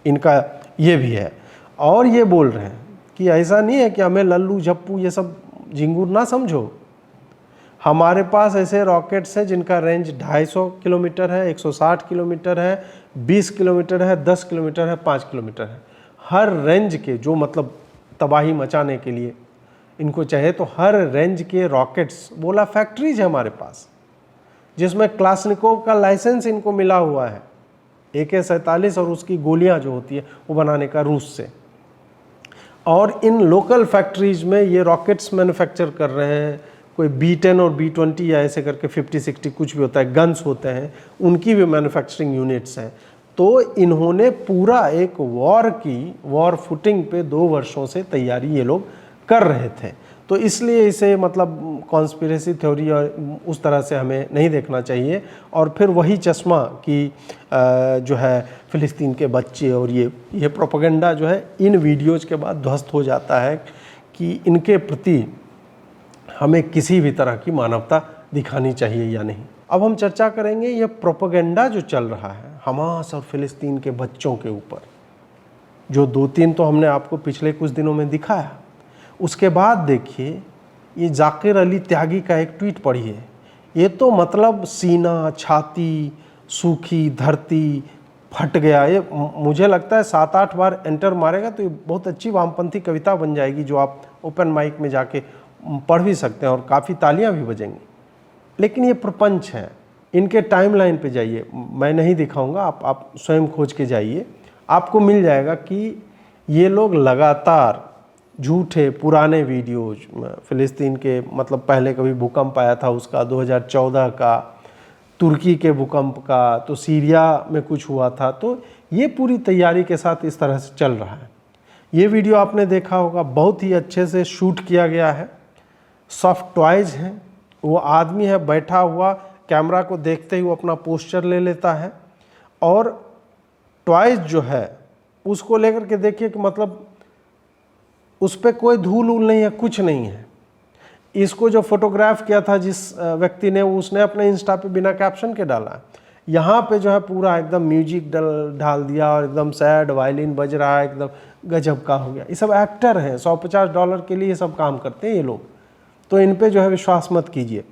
इनका ये भी है। और ये बोल रहे हैं कि ऐसा नहीं है कि हमें लल्लू झप्पू ये सब झिंगुर ना समझो, हमारे पास ऐसे रॉकेट्स हैं जिनका रेंज 250 किलोमीटर है, 160 किलोमीटर है, 20 किलोमीटर है, 10 किलोमीटर है, 5 किलोमीटर है। हर रेंज के, जो मतलब तबाही मचाने के लिए इनको चाहिए, तो हर रेंज के रॉकेट्स, बोला फैक्ट्रीज है हमारे पास, जिसमें क्लासनिकोव का लाइसेंस इनको मिला हुआ है, AK-47 और उसकी गोलियां जो होती है वो बनाने का रूस से। और इन लोकल फैक्ट्रीज में ये रॉकेट्स मैन्युफैक्चर कर रहे हैं, कोई B-10 और B-20 या ऐसे करके 50-60 कुछ भी होता है, गन्स होते हैं, उनकी भी मैन्युफैक्चरिंग यूनिट्स हैं। तो इन्होंने पूरा एक वॉर फुटिंग पे 2 वर्षों से तैयारी ये लोग कर रहे थे। तो इसलिए इसे मतलब कॉन्स्पिरेसी थ्योरी और उस तरह से हमें नहीं देखना चाहिए। और फिर वही चश्मा कि जो है फ़िलिस्तीन के बच्चे और ये प्रोपेगेंडा जो है इन वीडियोज़ के बाद ध्वस्त हो जाता है कि इनके प्रति हमें किसी भी तरह की मानवता दिखानी चाहिए या नहीं। अब हम चर्चा करेंगे ये प्रोपेगेंडा जो चल रहा है हमास और फ़िलिस्तीन के बच्चों के ऊपर, जो 2-3 तो हमने आपको पिछले कुछ दिनों में दिखाया। उसके बाद देखिए ये जाकिर अली त्यागी का एक ट्वीट पढ़िए, ये तो मतलब सीना, छाती, सूखी धरती, फट गया। ये मुझे लगता है 7-8 बार एंटर मारेगा तो ये बहुत अच्छी वामपंथी कविता बन जाएगी, जो आप ओपन माइक में जाके पढ़ भी सकते हैं और काफ़ी तालियां भी बजेंगी। लेकिन ये प्रपंच हैं, इनके टाइमलाइन पे जाइए, मैं नहीं दिखाऊंगा, आप स्वयं खोज के जाइए, आपको मिल जाएगा कि ये लोग लगातार झूठे पुराने वीडियोज, फ़िलिस्तीन के मतलब पहले कभी भूकंप आया था उसका, 2014 का, तुर्की के भूकंप का, तो सीरिया में कुछ हुआ था, तो ये पूरी तैयारी के साथ इस तरह से चल रहा है। ये वीडियो आपने देखा होगा, बहुत ही अच्छे से शूट किया गया है, सॉफ्ट टॉयज हैं, वो आदमी है बैठा हुआ, कैमरा को देखते ही वो अपना पोस्चर ले लेता है, और टॉयज जो है उसको लेकर के देखिए कि मतलब उस पर कोई धूल उल नहीं है, कुछ नहीं है। इसको जो फोटोग्राफ किया था जिस व्यक्ति ने, उसने अपने इंस्टा पे बिना कैप्शन के डाला। यहाँ पे जो है पूरा एकदम म्यूजिक डाल दिया और एकदम सैड वायलिन बज रहा है, एकदम गजब का हो गया। ये सब एक्टर हैं, $150 के लिए ये सब काम करते हैं ये लोग, तो इन पे जो है विश्वास मत कीजिए।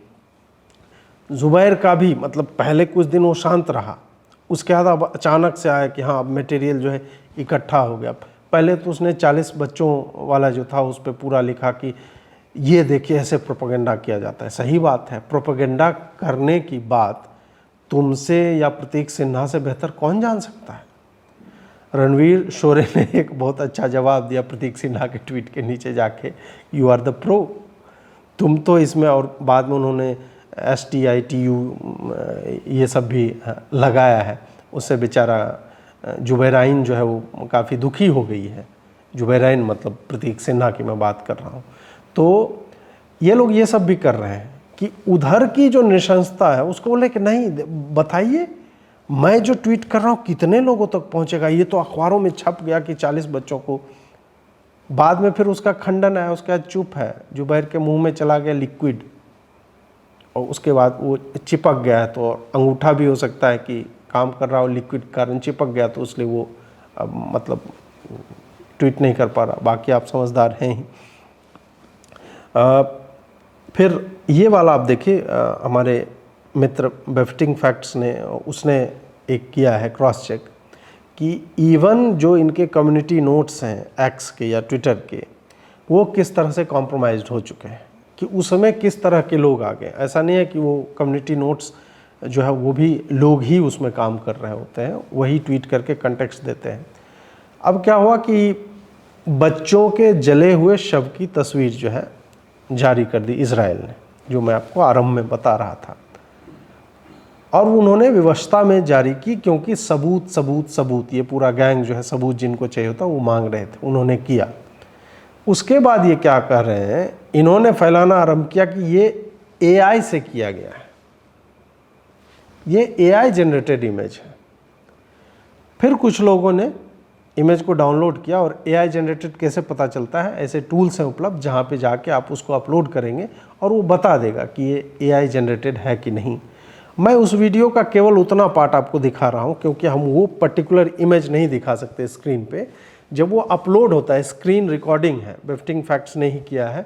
जुबैर का भी मतलब पहले कुछ दिन वो शांत रहा, उसके बाद अब अचानक से आया कि हाँ अब मटेरियल जो है इकट्ठा हो गया। पहले तो उसने 40 बच्चों वाला जो था उस पर पूरा लिखा कि ये देखिए ऐसे प्रोपेगेंडा किया जाता है। सही बात है, प्रोपेगेंडा करने की बात तुमसे या प्रतीक सिन्हा से बेहतर कौन जान सकता है। रणवीर शोरे ने एक बहुत अच्छा जवाब दिया प्रतीक सिन्हा के ट्वीट के नीचे जाके, यू आर द प्रो, तुम तो इसमें। और बाद में उन्होंने STITU ये सब भी लगाया है। उससे बेचारा जुबैराइन जो है वो काफ़ी दुखी हो गई है। जुबैराइन मतलब प्रतीक सिन्हा की मैं बात कर रहा हूँ। तो ये लोग ये सब भी कर रहे हैं कि उधर की जो नृशंसता है उसको बोले कि नहीं बताइए मैं जो ट्वीट कर रहा हूँ कितने लोगों तक पहुँचेगा। ये तो अखबारों में छप गया कि 40 बच्चों को, बाद में फिर उसका खंडन आया, उसके बाद चुप है। जुबैर के मुंह में चला गया लिक्विड और उसके बाद वो चिपक गया है, तो अंगूठा भी हो सकता है कि काम कर रहा हो लिक्विड कारण चिपक गया, तो इसलिए वो मतलब ट्वीट नहीं कर पा रहा। बाकी आप समझदार हैं ही। फिर ये वाला आप देखिए, हमारे मित्र बेफ्टिंग फैक्ट्स ने उसने एक किया है क्रॉस चेक कि इवन जो इनके कम्युनिटी नोट्स हैं एक्स के या ट्विटर के, वो किस तरह से कॉम्प्रोमाइज्ड हो चुके हैं, कि उसमें किस तरह के लोग आ गए। ऐसा नहीं है कि वो कम्युनिटी नोट्स जो है वो भी लोग ही उसमें काम कर रहे होते हैं, वही ट्वीट करके कंटेक्स्ट देते हैं। अब क्या हुआ कि बच्चों के जले हुए शव की तस्वीर जो है जारी कर दी इजराइल ने, जो मैं आपको आरंभ में बता रहा था। और उन्होंने विवशता में जारी की, क्योंकि सबूत सबूत सबूत, ये पूरा गैंग जो है सबूत जिनको चाहिए होता वो मांग रहे थे, उन्होंने किया। उसके बाद ये क्या कर रहे हैं, इन्होंने फैलाना आरंभ किया कि ये AI से किया गया है, ये AI जनरेटेड इमेज है। फिर कुछ लोगों ने इमेज को डाउनलोड किया, और AI जनरेटेड कैसे पता चलता है, ऐसे टूल्स हैं उपलब्ध जहाँ पे जाके आप उसको अपलोड करेंगे और वो बता देगा कि ये AI जनरेटेड है कि नहीं। मैं उस वीडियो का केवल उतना पार्ट आपको दिखा रहा हूँ, क्योंकि हम वो पर्टिकुलर इमेज नहीं दिखा सकते स्क्रीन पे। जब वो अपलोड होता है, स्क्रीन रिकॉर्डिंग है, बेफ्टिंग फैक्ट्स ने ही किया है,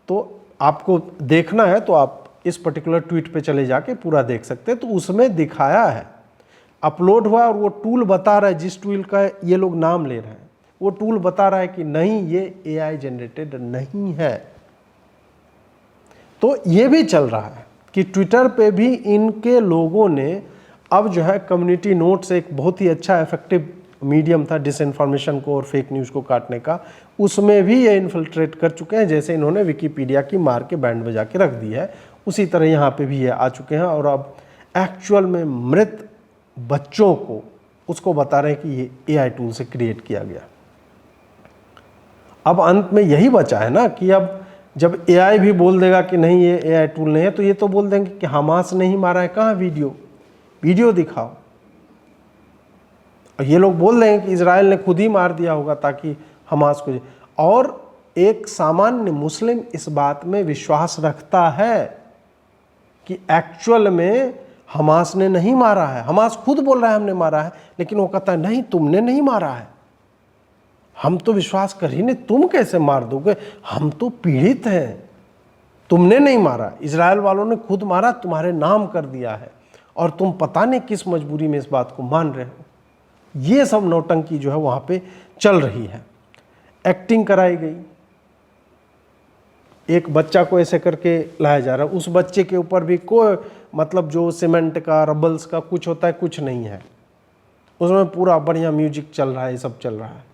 तो आपको देखना है तो आप इस पर्टिकुलर ट्वीट पे चले जाके पूरा देख सकते हैं। तो उसमें दिखाया है, अपलोड हुआ, और वो टूल बता रहा है, जिस टूल का ये लोग नाम ले रहे हैं वो टूल बता रहा है कि नहीं ये AI जनरेटेड नहीं है। तो ये भी चल रहा है कि ट्विटर पे भी इनके लोगों ने अब जो है कम्युनिटी नोट्स, एक बहुत ही अच्छा इफेक्टिव मीडियम था डिसइंफॉर्मेशन को और फेक न्यूज़ को काटने का, उसमें भी ये इन्फिल्ट्रेट कर चुके हैं। जैसे इन्होंने विकिपीडिया की मार के बैंड बजा के रख दी है, उसी तरह यहाँ पे भी ये आ चुके हैं। और अब एक्चुअल में मृत बच्चों को उसको बता रहे हैं कि ये AI टूल से क्रिएट किया गया। अब अंत में यही बचा है ना कि अब जब AI भी बोल देगा कि नहीं ये AI टूल नहीं है, तो ये तो बोल देंगे कि हमास नहीं मारा है, कहाँ वीडियो दिखाओ। और ये लोग बोल देंगे कि इजराइल ने खुद ही मार दिया होगा ताकि हमास को। और एक सामान्य मुस्लिम इस बात में विश्वास रखता है कि एक्चुअल में हमास ने नहीं मारा है। हमास खुद बोल रहा है हमने मारा है, लेकिन वो कहता है नहीं तुमने नहीं मारा है, हम तो विश्वास कर ही नहीं, तुम कैसे मार दोगे, हम तो पीड़ित हैं, तुमने नहीं मारा, इजराइल वालों ने खुद मारा, तुम्हारे नाम कर दिया है, और तुम पता नहीं किस मजबूरी में इस बात को मान रहे हो। ये सब नौटंकी जो है वहां पे चल रही है। एक्टिंग कराई गई, एक बच्चा को ऐसे करके लाया जा रहा है, उस बच्चे के ऊपर भी कोई मतलब जो सीमेंट का रबल्स का कुछ होता है कुछ नहीं है, उसमें पूरा बढ़िया म्यूजिक चल रहा है, ये सब चल रहा है।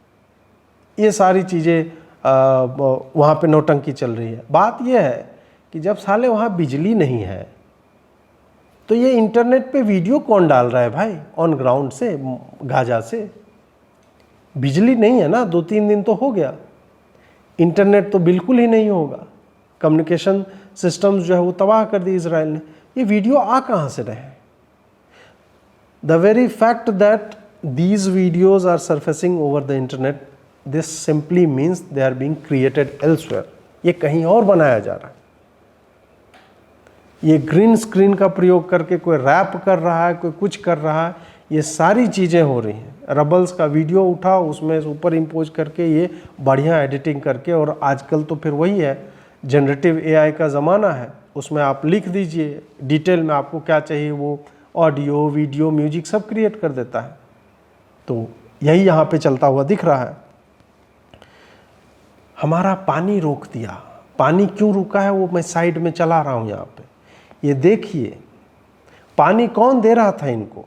ये सारी चीज़ें वहाँ पे नौटंकी चल रही है। बात यह है कि जब साले वहाँ बिजली नहीं है तो ये इंटरनेट पे वीडियो कौन डाल रहा है भाई, ऑन ग्राउंड से, गाजा से? बिजली नहीं है ना, 2-3 दिन तो हो गया, इंटरनेट तो बिल्कुल ही नहीं होगा, कम्युनिकेशन सिस्टम्स जो है वो तबाह कर दी इजराइल ने। ये वीडियो आ कहाँ से रहे? The very fact that these videos are surfacing over the internet, this simply means they are being created elsewhere. ये कहीं और बनाया जा रहा है। ये ग्रीन स्क्रीन का प्रयोग करके कोई रैप कर रहा है, कोई कुछ कर रहा है, ये सारी चीज़ें हो रही हैं। रबल्स का वीडियो उठाओ, उसमें ऊपर इम्पोज करके ये बढ़िया एडिटिंग करके, और आजकल तो फिर वही है, जनरेटिव एआई का ज़माना है, उसमें आप लिख दीजिए डिटेल में आपको क्या चाहिए, वो ऑडियो, वीडियो, म्यूजिक सब क्रिएट कर देता है। तो यही यहाँ पे चलता हुआ दिख रहा है। हमारा पानी रोक दिया। पानी क्यों रुका है वो मैं साइड में चला रहा हूँ यहाँ पे। ये देखिए, पानी कौन दे रहा था इनको?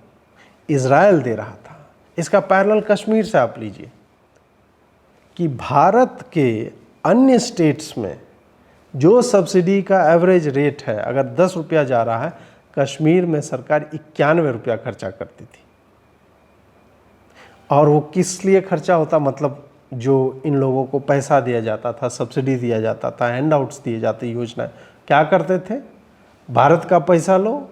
इज़राइल दे रहा था। इसका पैरेलल कश्मीर से आप लीजिए कि भारत के अन्य स्टेट्स में जो सब्सिडी का एवरेज रेट है, अगर 10 रुपया जा रहा है, कश्मीर में सरकार 91 रुपया खर्चा करती थी। और वो किस लिए खर्चा होता? मतलब जो इन लोगों को पैसा दिया जाता था, सब्सिडी दिया जाता था, हैंडआउट्स दिए जाते, योजना क्या करते थे? भारत का पैसा लो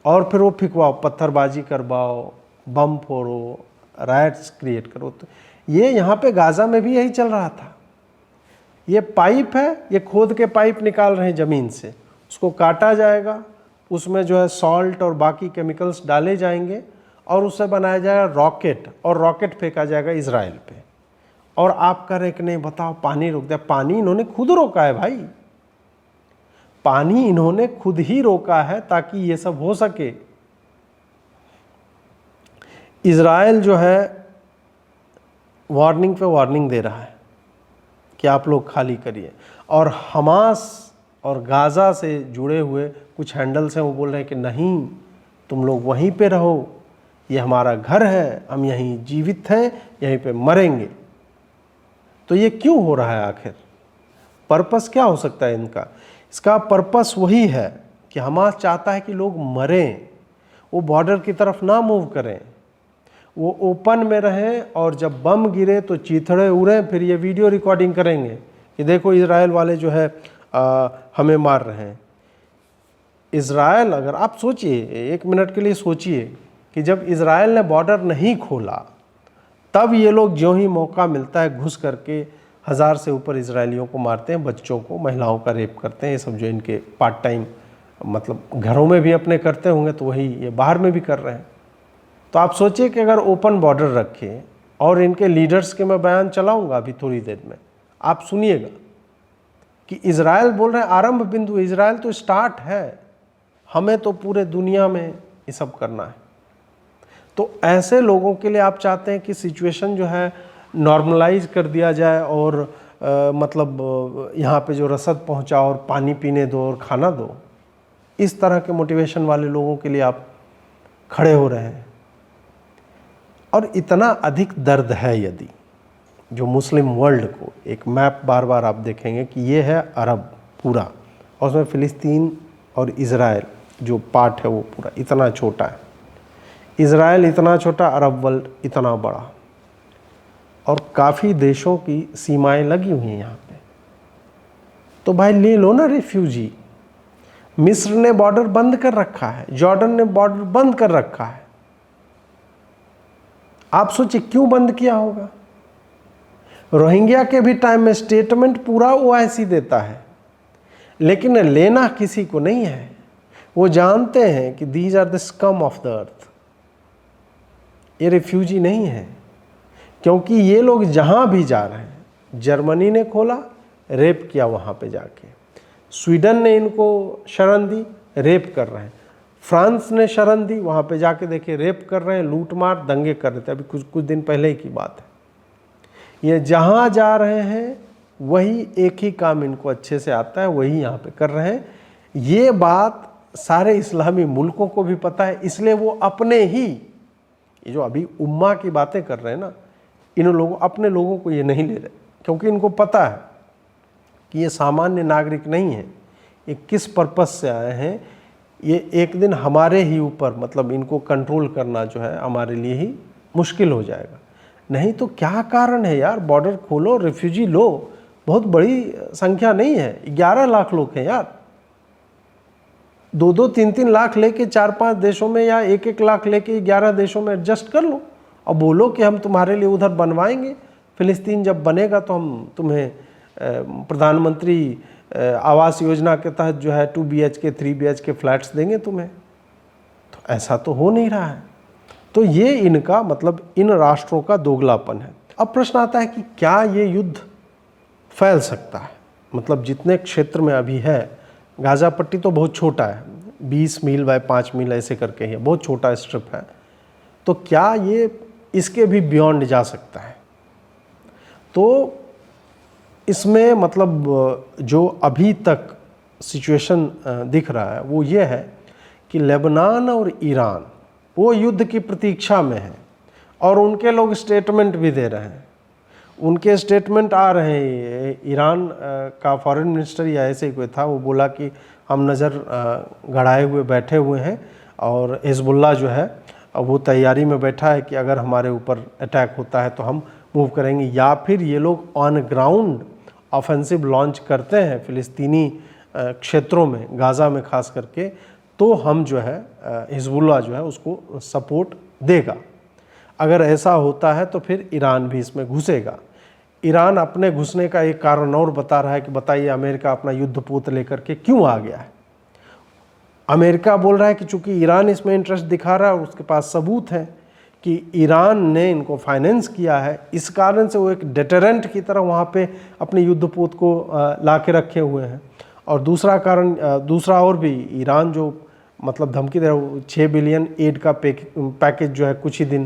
और फिर वो फिकवाओ, पत्थरबाजी करवाओ, बम फोड़ो, राइट्स क्रिएट करो। तो ये यहाँ पे गाज़ा में भी यही चल रहा था। ये पाइप है, ये खोद के पाइप निकाल रहे हैं ज़मीन से, उसको काटा जाएगा, उसमें जो है सॉल्ट और बाकी केमिकल्स डाले जाएंगे और उससे बनाया जाएगा रॉकेट, और रॉकेट फेंका जाएगा इजराइल पे। और आप कह रहे कि नहीं, बताओ पानी रोक दिया। पानी इन्होंने खुद रोका है भाई, पानी इन्होंने खुद ही रोका है ताकि ये सब हो सके। इजराइल जो है वार्निंग पे वार्निंग दे रहा है कि आप लोग खाली करिए, और हमास और गाज़ा से जुड़े हुए कुछ हैंडल्स हैं, वो बोल रहे हैं कि नहीं, तुम लोग वहीं पे रहो, ये हमारा घर है, हम यहीं जीवित हैं, यहीं पे मरेंगे। तो ये क्यों हो रहा है आखिर? पर्पस क्या हो सकता है इनका? इसका पर्पस वही है कि हमास चाहता है कि लोग मरें, वो बॉर्डर की तरफ ना मूव करें, वो ओपन में रहें, और जब बम गिरे तो चीथड़े उड़ें, फिर ये वीडियो रिकॉर्डिंग करेंगे कि देखो इजराइल वाले जो है हमें मार रहे हैं। इजराइल, अगर आप सोचिए, 1 मिनट के लिए सोचिए कि जब इजराइल ने बॉर्डर नहीं खोला, तब ये लोग ज्यों ही मौका मिलता है घुस करके 1000 से ऊपर इजरायलियों को मारते हैं, बच्चों को, महिलाओं का रेप करते हैं। ये सब जो इनके पार्ट टाइम, मतलब घरों में भी अपने करते होंगे, तो वही ये बाहर में भी कर रहे हैं। तो आप सोचिए कि अगर ओपन बॉर्डर रखे, और इनके लीडर्स के मैं बयान चलाऊंगा अभी थोड़ी देर में, आप सुनिएगा कि इजराइल बोल रहे हैं आरंभ बिंदु, इजराइल तो स्टार्ट है, हमें तो पूरे दुनिया में ये सब करना है। तो ऐसे लोगों के लिए आप चाहते हैं कि सिचुएशन जो है नॉर्मलाइज कर दिया जाए, और मतलब यहाँ पे जो रसद पहुँचाओ और पानी पीने दो और खाना दो। इस तरह के मोटिवेशन वाले लोगों के लिए आप खड़े हो रहे हैं। और इतना अधिक दर्द है यदि जो मुस्लिम वर्ल्ड को, एक मैप बार बार आप देखेंगे कि ये है अरब पूरा, और उसमें फ़िलिस्तीन और इज़राइल जो पार्ट है वो पूरा इतना छोटा है। इज़राइल इतना छोटा, अरब वर्ल्ड इतना बड़ा, और काफ़ी देशों की सीमाएं लगी हुई हैं यहाँ पे। तो भाई ले लो ना रिफ्यूजी। मिस्र ने बॉर्डर बंद कर रखा है, जॉर्डन ने बॉर्डर बंद कर रखा है। आप सोचिए क्यों बंद किया होगा? रोहिंग्या के भी टाइम में स्टेटमेंट पूरा ओआईसी देता है, लेकिन लेना किसी को नहीं है। वो जानते हैं कि these are the scum of the earth, ये रिफ्यूजी नहीं है, क्योंकि ये लोग जहां भी जा रहे हैं, जर्मनी ने खोला, रेप किया वहां पे जाके, स्वीडन ने इनको शरण दी, रेप कर रहे हैं, फ्रांस ने शरण दी, वहां पे जाके देखिए रेप कर रहे हैं, लूट मार, दंगे कर रहे थे। अभी कुछ दिन पहले ही की बात है। ये जहां जा रहे हैं वही एक ही काम इनको अच्छे से आता है, वही यहाँ पे कर रहे हैं। ये बात सारे इस्लामी मुल्कों को भी पता है, इसलिए वो अपने ही, ये जो अभी उम्मा की बातें कर रहे हैं ना, इन लोगों, अपने लोगों को ये नहीं ले रहे, क्योंकि इनको पता है कि ये सामान्य नागरिक नहीं है, ये किस पर्पस से आए हैं। ये एक दिन हमारे ही ऊपर, मतलब इनको कंट्रोल करना जो है हमारे लिए ही मुश्किल हो जाएगा। नहीं तो क्या कारण है यार, बॉर्डर खोलो, रिफ्यूजी लो, बहुत बड़ी संख्या नहीं है, 11 लाख लोग हैं यार। 2-2, 3-3 लाख लेके 4-5 देशों में, या 1-1 लाख लेके 11 देशों में एडजस्ट कर लो, और बोलो कि हम तुम्हारे लिए उधर बनवाएंगे, फ़िलिस्तीन जब बनेगा तो हम तुम्हें प्रधानमंत्री आवास योजना के तहत जो है 2 BHK 3 BHK फ्लैट्स देंगे तुम्हें। तो ऐसा तो हो नहीं रहा है। तो ये इनका मतलब इन राष्ट्रों का दोगलापन है। अब प्रश्न आता है कि क्या ये युद्ध फैल सकता है? मतलब जितने क्षेत्र में अभी है, गाज़ा पट्टी तो बहुत छोटा है, 20 मील बाय 5 मील ऐसे करके ही, बहुत छोटा स्ट्रिप है। तो क्या ये इसके भी बियॉन्ड जा सकता है? तो इसमें मतलब जो अभी तक सिचुएशन दिख रहा है वो ये है कि लेबनान और ईरान वो युद्ध की प्रतीक्षा में है और उनके लोग स्टेटमेंट भी दे रहे हैं। उनके स्टेटमेंट आ रहे हैं। ईरान का फॉरेन मिनिस्टर या ऐसे कोई था, वो बोला कि हम नज़र गड़ाए हुए बैठे हुए हैं और हिजबुल्लाह जो है वो तैयारी में बैठा है कि अगर हमारे ऊपर अटैक होता है तो हम मूव करेंगे, या फिर ये लोग ऑन ग्राउंड ऑफेंसिव लॉन्च करते हैं फ़िलिस्तीनी क्षेत्रों में, गाज़ा में खास करके, तो हम जो है हिजबुल्लाह जो है उसको सपोर्ट देगा। अगर ऐसा होता है तो फिर ईरान भी इसमें घुसेगा। ईरान अपने घुसने का एक कारण और बता रहा है कि बताइए अमेरिका अपना युद्धपोत लेकर के क्यों आ गया है। अमेरिका बोल रहा है कि चूंकि ईरान इसमें इंटरेस्ट दिखा रहा है और उसके पास सबूत है कि ईरान ने इनको फाइनेंस किया है, इस कारण से वो एक डेटरेंट की तरह वहाँ पे अपने युद्धपोत को ला के रखे हुए हैं। और दूसरा कारण, दूसरा और भी, ईरान जो मतलब धमकी दे रहा है, 6 बिलियन एड का पैकेज जो है कुछ ही दिन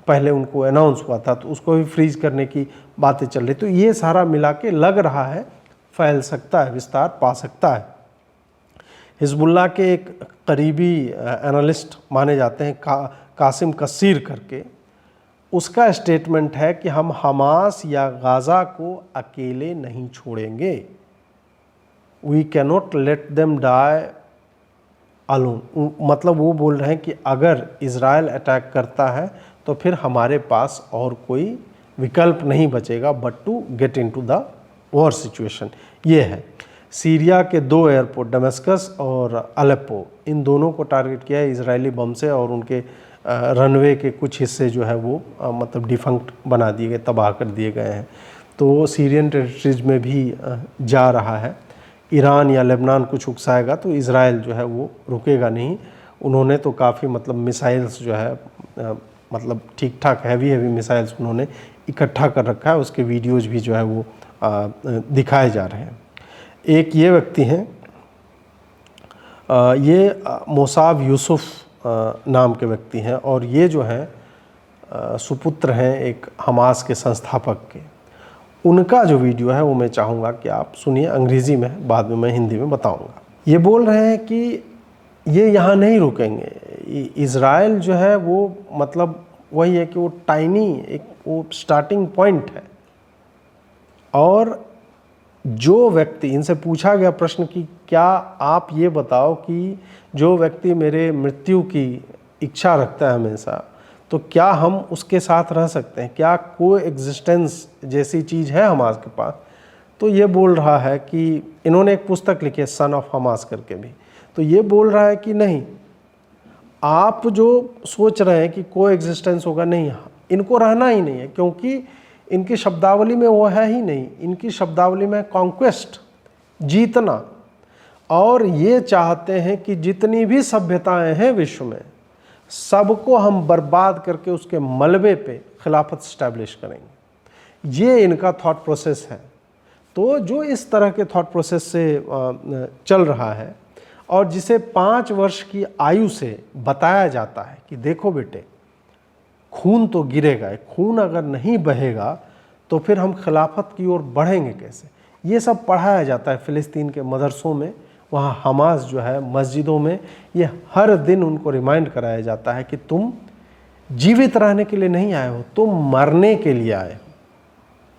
पहले उनको अनाउंस हुआ था, तो उसको भी फ्रीज करने की बातें चल रही। तो ये सारा मिला के लग रहा है फैल सकता है, विस्तार पा सकता है। हिजबुल्लाह के एक करीबी एनालिस्ट माने जाते हैं कासिम कसीर करके, उसका स्टेटमेंट है कि हम हमास या गाज़ा को अकेले नहीं छोड़ेंगे। We cannot let them die alone. मतलब वो बोल रहे हैं कि अगर इज़राइल अटैक करता है तो फिर हमारे पास और कोई विकल्प नहीं बचेगा but to get into the war situation. ये है सीरिया के 2 एयरपोर्ट दमिश्कस और अलेप्पो, इन दोनों को टारगेट किया है इजरायली बम से, और उनके रनवे के कुछ हिस्से जो है वो मतलब डिफंक्ट बना दिए गए, तबाह कर दिए गए हैं। तो सीरियन टेरिटरीज में भी जा रहा है। ईरान या लेबनान कुछ उकसाएगा तो इज़राइल जो है वो रुकेगा नहीं। उन्होंने तो काफ़ी मतलब मिसाइल्स जो है मतलब ठीक ठाक हैवी मिसाइल्स उन्होंने इकट्ठा कर रखा है, उसके वीडियोज़ भी जो है वो दिखाए जा रहे हैं। एक ये व्यक्ति हैं, ये मोसाब यूसुफ नाम के व्यक्ति हैं, और ये जो हैं सुपुत्र हैं एक हमास के संस्थापक के। उनका जो वीडियो है वो मैं चाहूँगा कि आप सुनिए, अंग्रेज़ी में, बाद में मैं हिंदी में बताऊँगा। ये बोल रहे हैं कि ये यहाँ नहीं रुकेंगे। इज़राइल जो है वो मतलब वही है कि वो टाइनी एक वो स्टार्टिंग पॉइंट है, और जो व्यक्ति, इनसे पूछा गया प्रश्न कि क्या आप ये बताओ कि जो व्यक्ति मेरे मृत्यु की इच्छा रखता है हमेशा, तो क्या हम उसके साथ रह सकते हैं, क्या को एग्जिस्टेंस जैसी चीज़ है हमास के पास? तो ये बोल रहा है कि इन्होंने एक पुस्तक लिखी है सन ऑफ हमास करके भी, तो ये बोल रहा है कि नहीं, आप जो सोच रहे हैं कि को एग्जिस्टेंस होगा, नहीं, इनको रहना ही नहीं है, क्योंकि इनकी शब्दावली में वो है ही नहीं। इनकी शब्दावली में कॉन्क्वेस्ट, जीतना, और ये चाहते हैं कि जितनी भी सभ्यताएं हैं विश्व में सबको हम बर्बाद करके उसके मलबे पे खिलाफत स्टैब्लिश करेंगे। ये इनका थॉट प्रोसेस है। तो जो इस तरह के थॉट प्रोसेस से चल रहा है, और जिसे 5 वर्ष की आयु से बताया जाता है कि देखो बेटे, खून तो गिरेगा, खून अगर नहीं बहेगा तो फिर हम खिलाफत की ओर बढ़ेंगे कैसे, ये सब पढ़ाया जाता है फ़िलिस्तीन के मदरसों में। वहाँ हमास जो है मस्जिदों में ये हर दिन उनको रिमाइंड कराया जाता है कि तुम जीवित रहने के लिए नहीं आए हो, तुम मरने के लिए आए हो।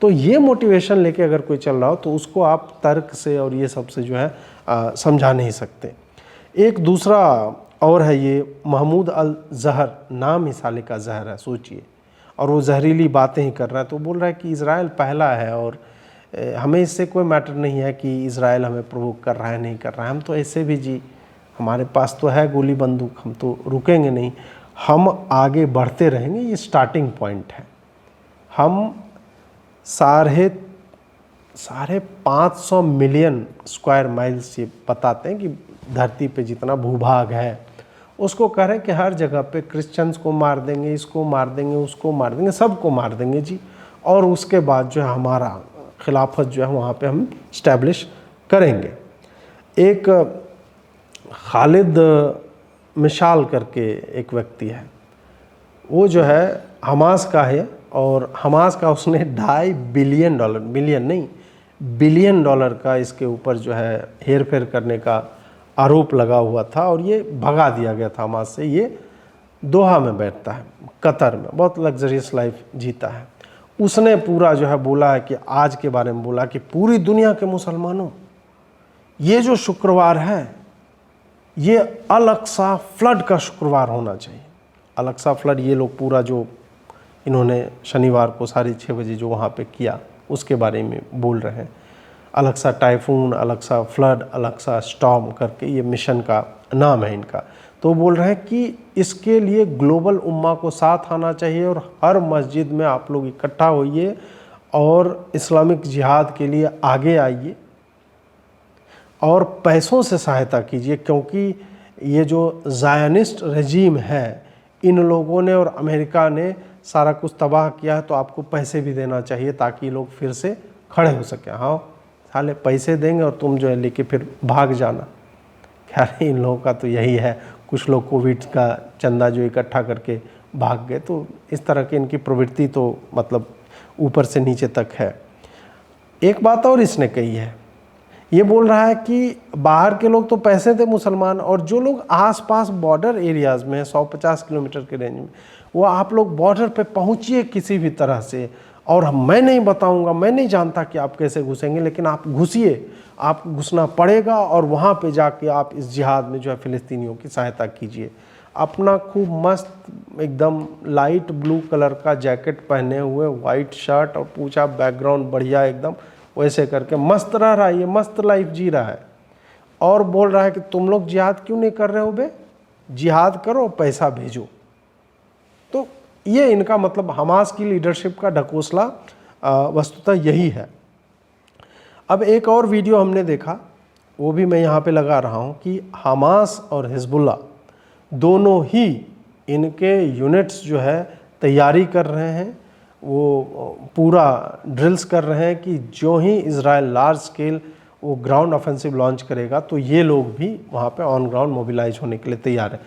तो ये मोटिवेशन लेके अगर कोई चल रहा हो तो उसको आप तर्क से और ये सब से जो है समझा नहीं सकते। एक दूसरा और है, ये महमूद अल जहर, नाम ही साले का जहर है, सोचिए, और वो जहरीली बातें ही कर रहा है। तो बोल रहा है कि इज़राइल पहला है और हमें इससे कोई मैटर नहीं है कि इज़राइल हमें प्रोवोक कर रहा है नहीं कर रहा है, हम तो ऐसे भी जी, हमारे पास तो है गोली बंदूक, हम तो रुकेंगे नहीं, हम आगे बढ़ते रहेंगे। ये स्टार्टिंग पॉइंट है। हम साढ़े 500 मिलियन स्क्वायर माइल्स ये बताते हैं कि धरती पे जितना भूभाग है, उसको कह रहे हैं कि हर जगह पे क्रिश्चियंस को मार देंगे, इसको मार देंगे, उसको मार देंगे, सबको मार देंगे जी। और उसके बाद जो है हमारा खिलाफत जो है वहाँ पे हम इस्टेब्लिश करेंगे। एक खालिद मिशाल करके एक व्यक्ति है, वो जो है हमास का है, और हमास का उसने $2.5 बिलियन, मिलियन नहीं बिलियन डॉलर का इसके ऊपर जो है हेर फेर करने का आरोप लगा हुआ था, और ये भगा दिया गया था हमास से। ये दोहा में बैठता है, कतर में, बहुत लग्जरियस लाइफ जीता है। उसने पूरा जो है बोला है कि आज के बारे में बोला कि पूरी दुनिया के मुसलमानों, ये जो शुक्रवार है ये अल अक्सा फ्लड का शुक्रवार होना चाहिए। अल अक्सा फ्लड, ये लोग पूरा जो इन्होंने शनिवार को 6:30 बजे जो वहाँ पे किया उसके बारे में बोल रहे हैं। अल अक्सा टाइफून, अल अक्सा फ्लड, अल अक्सा स्टॉर्म करके ये मिशन का नाम है इनका। तो बोल रहे हैं कि इसके लिए ग्लोबल उम्मा को साथ आना चाहिए और हर मस्जिद में आप लोग इकट्ठा होइए और इस्लामिक जिहाद के लिए आगे आइए और पैसों से सहायता कीजिए, क्योंकि ये जो ज़ायनिस्ट रजीम है, इन लोगों ने और अमेरिका ने सारा कुछ तबाह किया है, तो आपको पैसे भी देना चाहिए ताकि लोग फिर से खड़े हो सकें। हाँ साले पैसे देंगे और तुम जो है लेके फिर भाग जाना। खैर इन लोगों का तो यही है, कुछ लोग कोविड का चंदा जो इकट्ठा करके भाग गए, तो इस तरह की इनकी प्रवृत्ति तो मतलब ऊपर से नीचे तक है। एक बात और इसने कही है, ये बोल रहा है कि बाहर के लोग तो पैसे थे मुसलमान, और जो लोग आसपास बॉर्डर एरियाज़ में 150 किलोमीटर के रेंज में, वो आप लोग बॉर्डर पे पहुंचिए किसी भी तरह से, और मैं नहीं बताऊंगा, मैं नहीं जानता कि आप कैसे घुसेंगे, लेकिन आप घुसिए, आपको घुसना पड़ेगा और वहाँ पे जाके आप इस जिहाद में जो है फ़िलिस्तीनियों की सहायता कीजिए। अपना खूब मस्त एकदम लाइट ब्लू कलर का जैकेट पहने हुए, वाइट शर्ट और पूछा बैकग्राउंड बढ़िया एकदम, वैसे करके मस्त रह रहा है, ये मस्त लाइफ जी रहा है, और बोल रहा है कि तुम लोग जिहाद क्यों नहीं कर रहे हो बे, जिहाद करो, पैसा भेजो। तो ये इनका मतलब हमास की लीडरशिप का ढकोसला वस्तुतः यही है। अब एक और वीडियो हमने देखा, वो भी मैं यहाँ पे लगा रहा हूँ, कि हमास और हिजबुल्लाह दोनों ही इनके यूनिट्स जो है तैयारी कर रहे हैं, वो पूरा ड्रिल्स कर रहे हैं कि जो ही इजराइल लार्ज स्केल वो ग्राउंड ऑफेंसिव लॉन्च करेगा तो ये लोग भी वहाँ पे ऑन ग्राउंड मोबिलाइज होने के लिए तैयार हैं।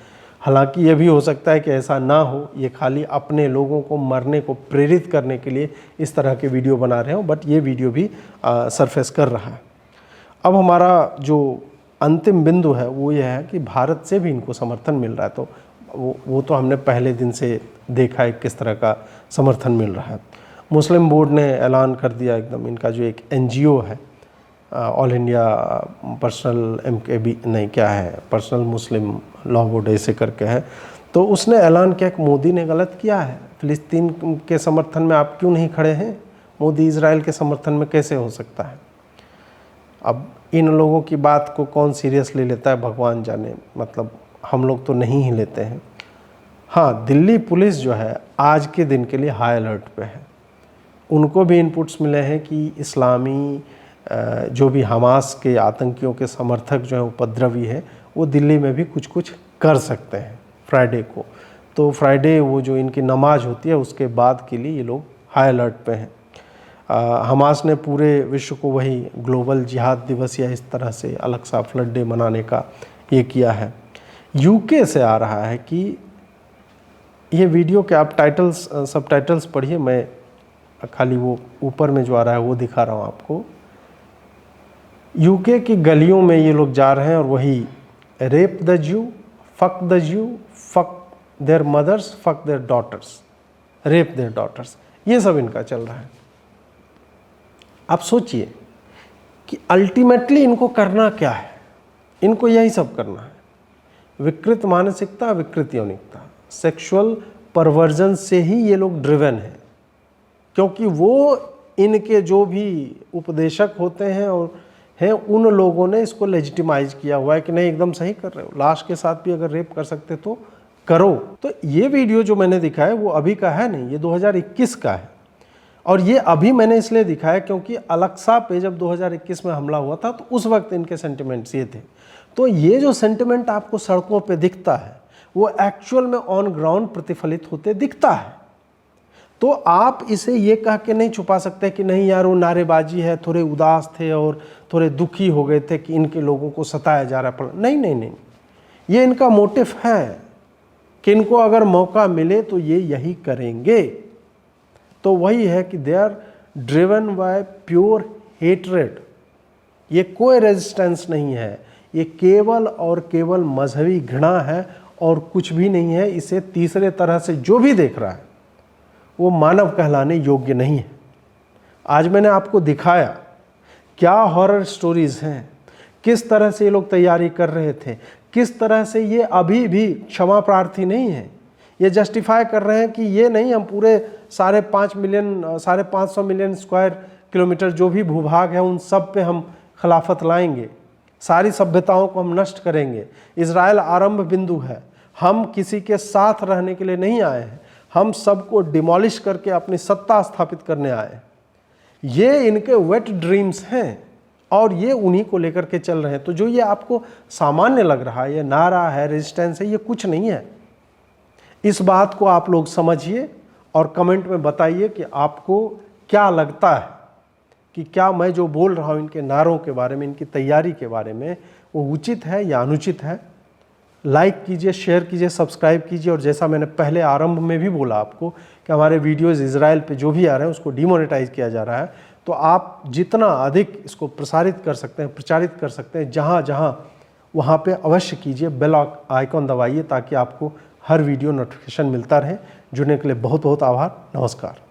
हालांकि ये भी हो सकता है कि ऐसा ना हो, ये खाली अपने लोगों को मरने को प्रेरित करने के लिए इस तरह के वीडियो बना रहे हो, बट ये वीडियो भी सरफेस कर रहा है। अब हमारा जो अंतिम बिंदु है वो ये है कि भारत से भी इनको समर्थन मिल रहा है, तो वो तो हमने पहले दिन से देखा है किस तरह का समर्थन मिल रहा है। मुस्लिम बोर्ड ने ऐलान कर दिया एकदम, इनका जो एक NGO है, ऑल इंडिया पर्सनल MKB नहीं क्या है, पर्सनल मुस्लिम लॉ बोर्ड ऐसे करके है, तो उसने ऐलान किया कि मोदी ने गलत किया है, फ़िलिस्तीन के समर्थन में आप क्यों नहीं खड़े हैं, मोदी इजराइल के समर्थन में कैसे हो सकता है। अब इन लोगों की बात को कौन सीरियस ले लेता है भगवान जाने, मतलब हम लोग तो नहीं ही लेते हैं। हाँ, दिल्ली पुलिस जो है आज के दिन के लिए हाई अलर्ट पे है। उनको भी इनपुट्स मिले हैं कि इस्लामी जो भी हमास के आतंकियों के समर्थक जो हैं उपद्रवी है, वो दिल्ली में भी कुछ कुछ कर सकते हैं फ्राइडे को। तो फ्राइडे वो जो इनकी नमाज होती है उसके बाद के लिए ये लोग हाई अलर्ट पे हैं। हमास ने पूरे विश्व को वही ग्लोबल जिहाद दिवस या इस तरह से अल अक्सा फ्लड डे मनाने का ये किया है। UK से आ रहा है कि ये वीडियो के आप सब टाइटल्स पढ़िए, मैं खाली वो ऊपर में जो आ रहा है वो दिखा रहा हूँ आपको। UK की गलियों में ये लोग जा रहे हैं और वही rape the Jew, fuck the Jew, fuck their mothers, fuck their daughters, rape their daughters, ये सब इनका चल रहा है। आप सोचिए कि अल्टीमेटली इनको करना क्या है, इनको यही सब करना है। विकृत मानसिकता, विकृत यौनिकता, सेक्सुअल परवर्जन से ही ये लोग ड्रिवन हैं, क्योंकि वो इनके जो भी उपदेशक होते हैं और हैं उन लोगों ने इसको लेजिटिमाइज किया हुआ है कि नहीं एकदम सही कर रहे हो, लाश के साथ भी अगर रेप कर सकते तो करो। तो ये वीडियो जो मैंने दिखा है वो अभी का है नहीं, ये 2021 का है, और ये अभी मैंने इसलिए दिखाया क्योंकि अलक्सा पे जब 2021 में हमला हुआ था तो उस वक्त इनके सेंटिमेंट्स ये थे। तो ये जो सेंटिमेंट आपको सड़कों पे दिखता है वो एक्चुअल में ऑन ग्राउंड प्रतिफलित होते दिखता है। तो आप इसे ये कह के नहीं छुपा सकते कि नहीं यार वो नारेबाजी है, थोड़े उदास थे और थोड़े दुखी हो गए थे कि इनके लोगों को सताया जा रहा है। नहीं नहीं नहीं, ये इनका मोटिव है कि इनको अगर मौका मिले तो ये यही करेंगे। तो वही है कि they are driven by pure hatred. ये कोई रेजिस्टेंस नहीं है, ये केवल और केवल मजहबी घृणा है और कुछ भी नहीं है। इसे तीसरे तरह से जो भी देख रहा है वो मानव कहलाने योग्य नहीं है। आज मैंने आपको दिखाया क्या हॉरर स्टोरीज हैं, किस तरह से ये लोग तैयारी कर रहे थे, किस तरह से ये अभी भी क्षमा प्रार्थी नहीं है। ये जस्टिफाई कर रहे हैं कि ये नहीं, हम पूरे 550 मिलियन स्क्वायर किलोमीटर जो भी भूभाग है उन सब पे हम खिलाफत लाएंगे, सारी सभ्यताओं को हम नष्ट करेंगे। इजराइल आरंभ बिंदु है, हम किसी के साथ रहने के लिए नहीं आए हैं, हम सबको डिमोलिश करके अपनी सत्ता स्थापित करने आए हैं। ये इनके वेट ड्रीम्स हैं और ये उन्हीं को लेकर के चल रहे हैं। तो जो ये आपको सामान्य लग रहा है, ये नारा है, रेजिस्टेंस है, ये कुछ नहीं है। इस बात को आप लोग समझिए और कमेंट में बताइए कि आपको क्या लगता है कि क्या मैं जो बोल रहा हूँ इनके नारों के बारे में, इनकी तैयारी के बारे में, वो उचित है या अनुचित है। लाइक कीजिए, शेयर कीजिए, सब्सक्राइब कीजिए। और जैसा मैंने पहले आरंभ में भी बोला आपको कि हमारे वीडियोज़ इजराइल पे जो भी आ रहे हैं उसको डिमोनेटाइज किया जा रहा है, तो आप जितना अधिक इसको प्रसारित कर सकते हैं, प्रचारित कर सकते हैं, जहाँ जहाँ वहाँ पे अवश्य कीजिए। बेल आइकॉन दबाइए ताकि आपको हर वीडियो नोटिफिकेशन मिलता रहे। जुड़ने के लिए बहुत बहुत आभार। नमस्कार।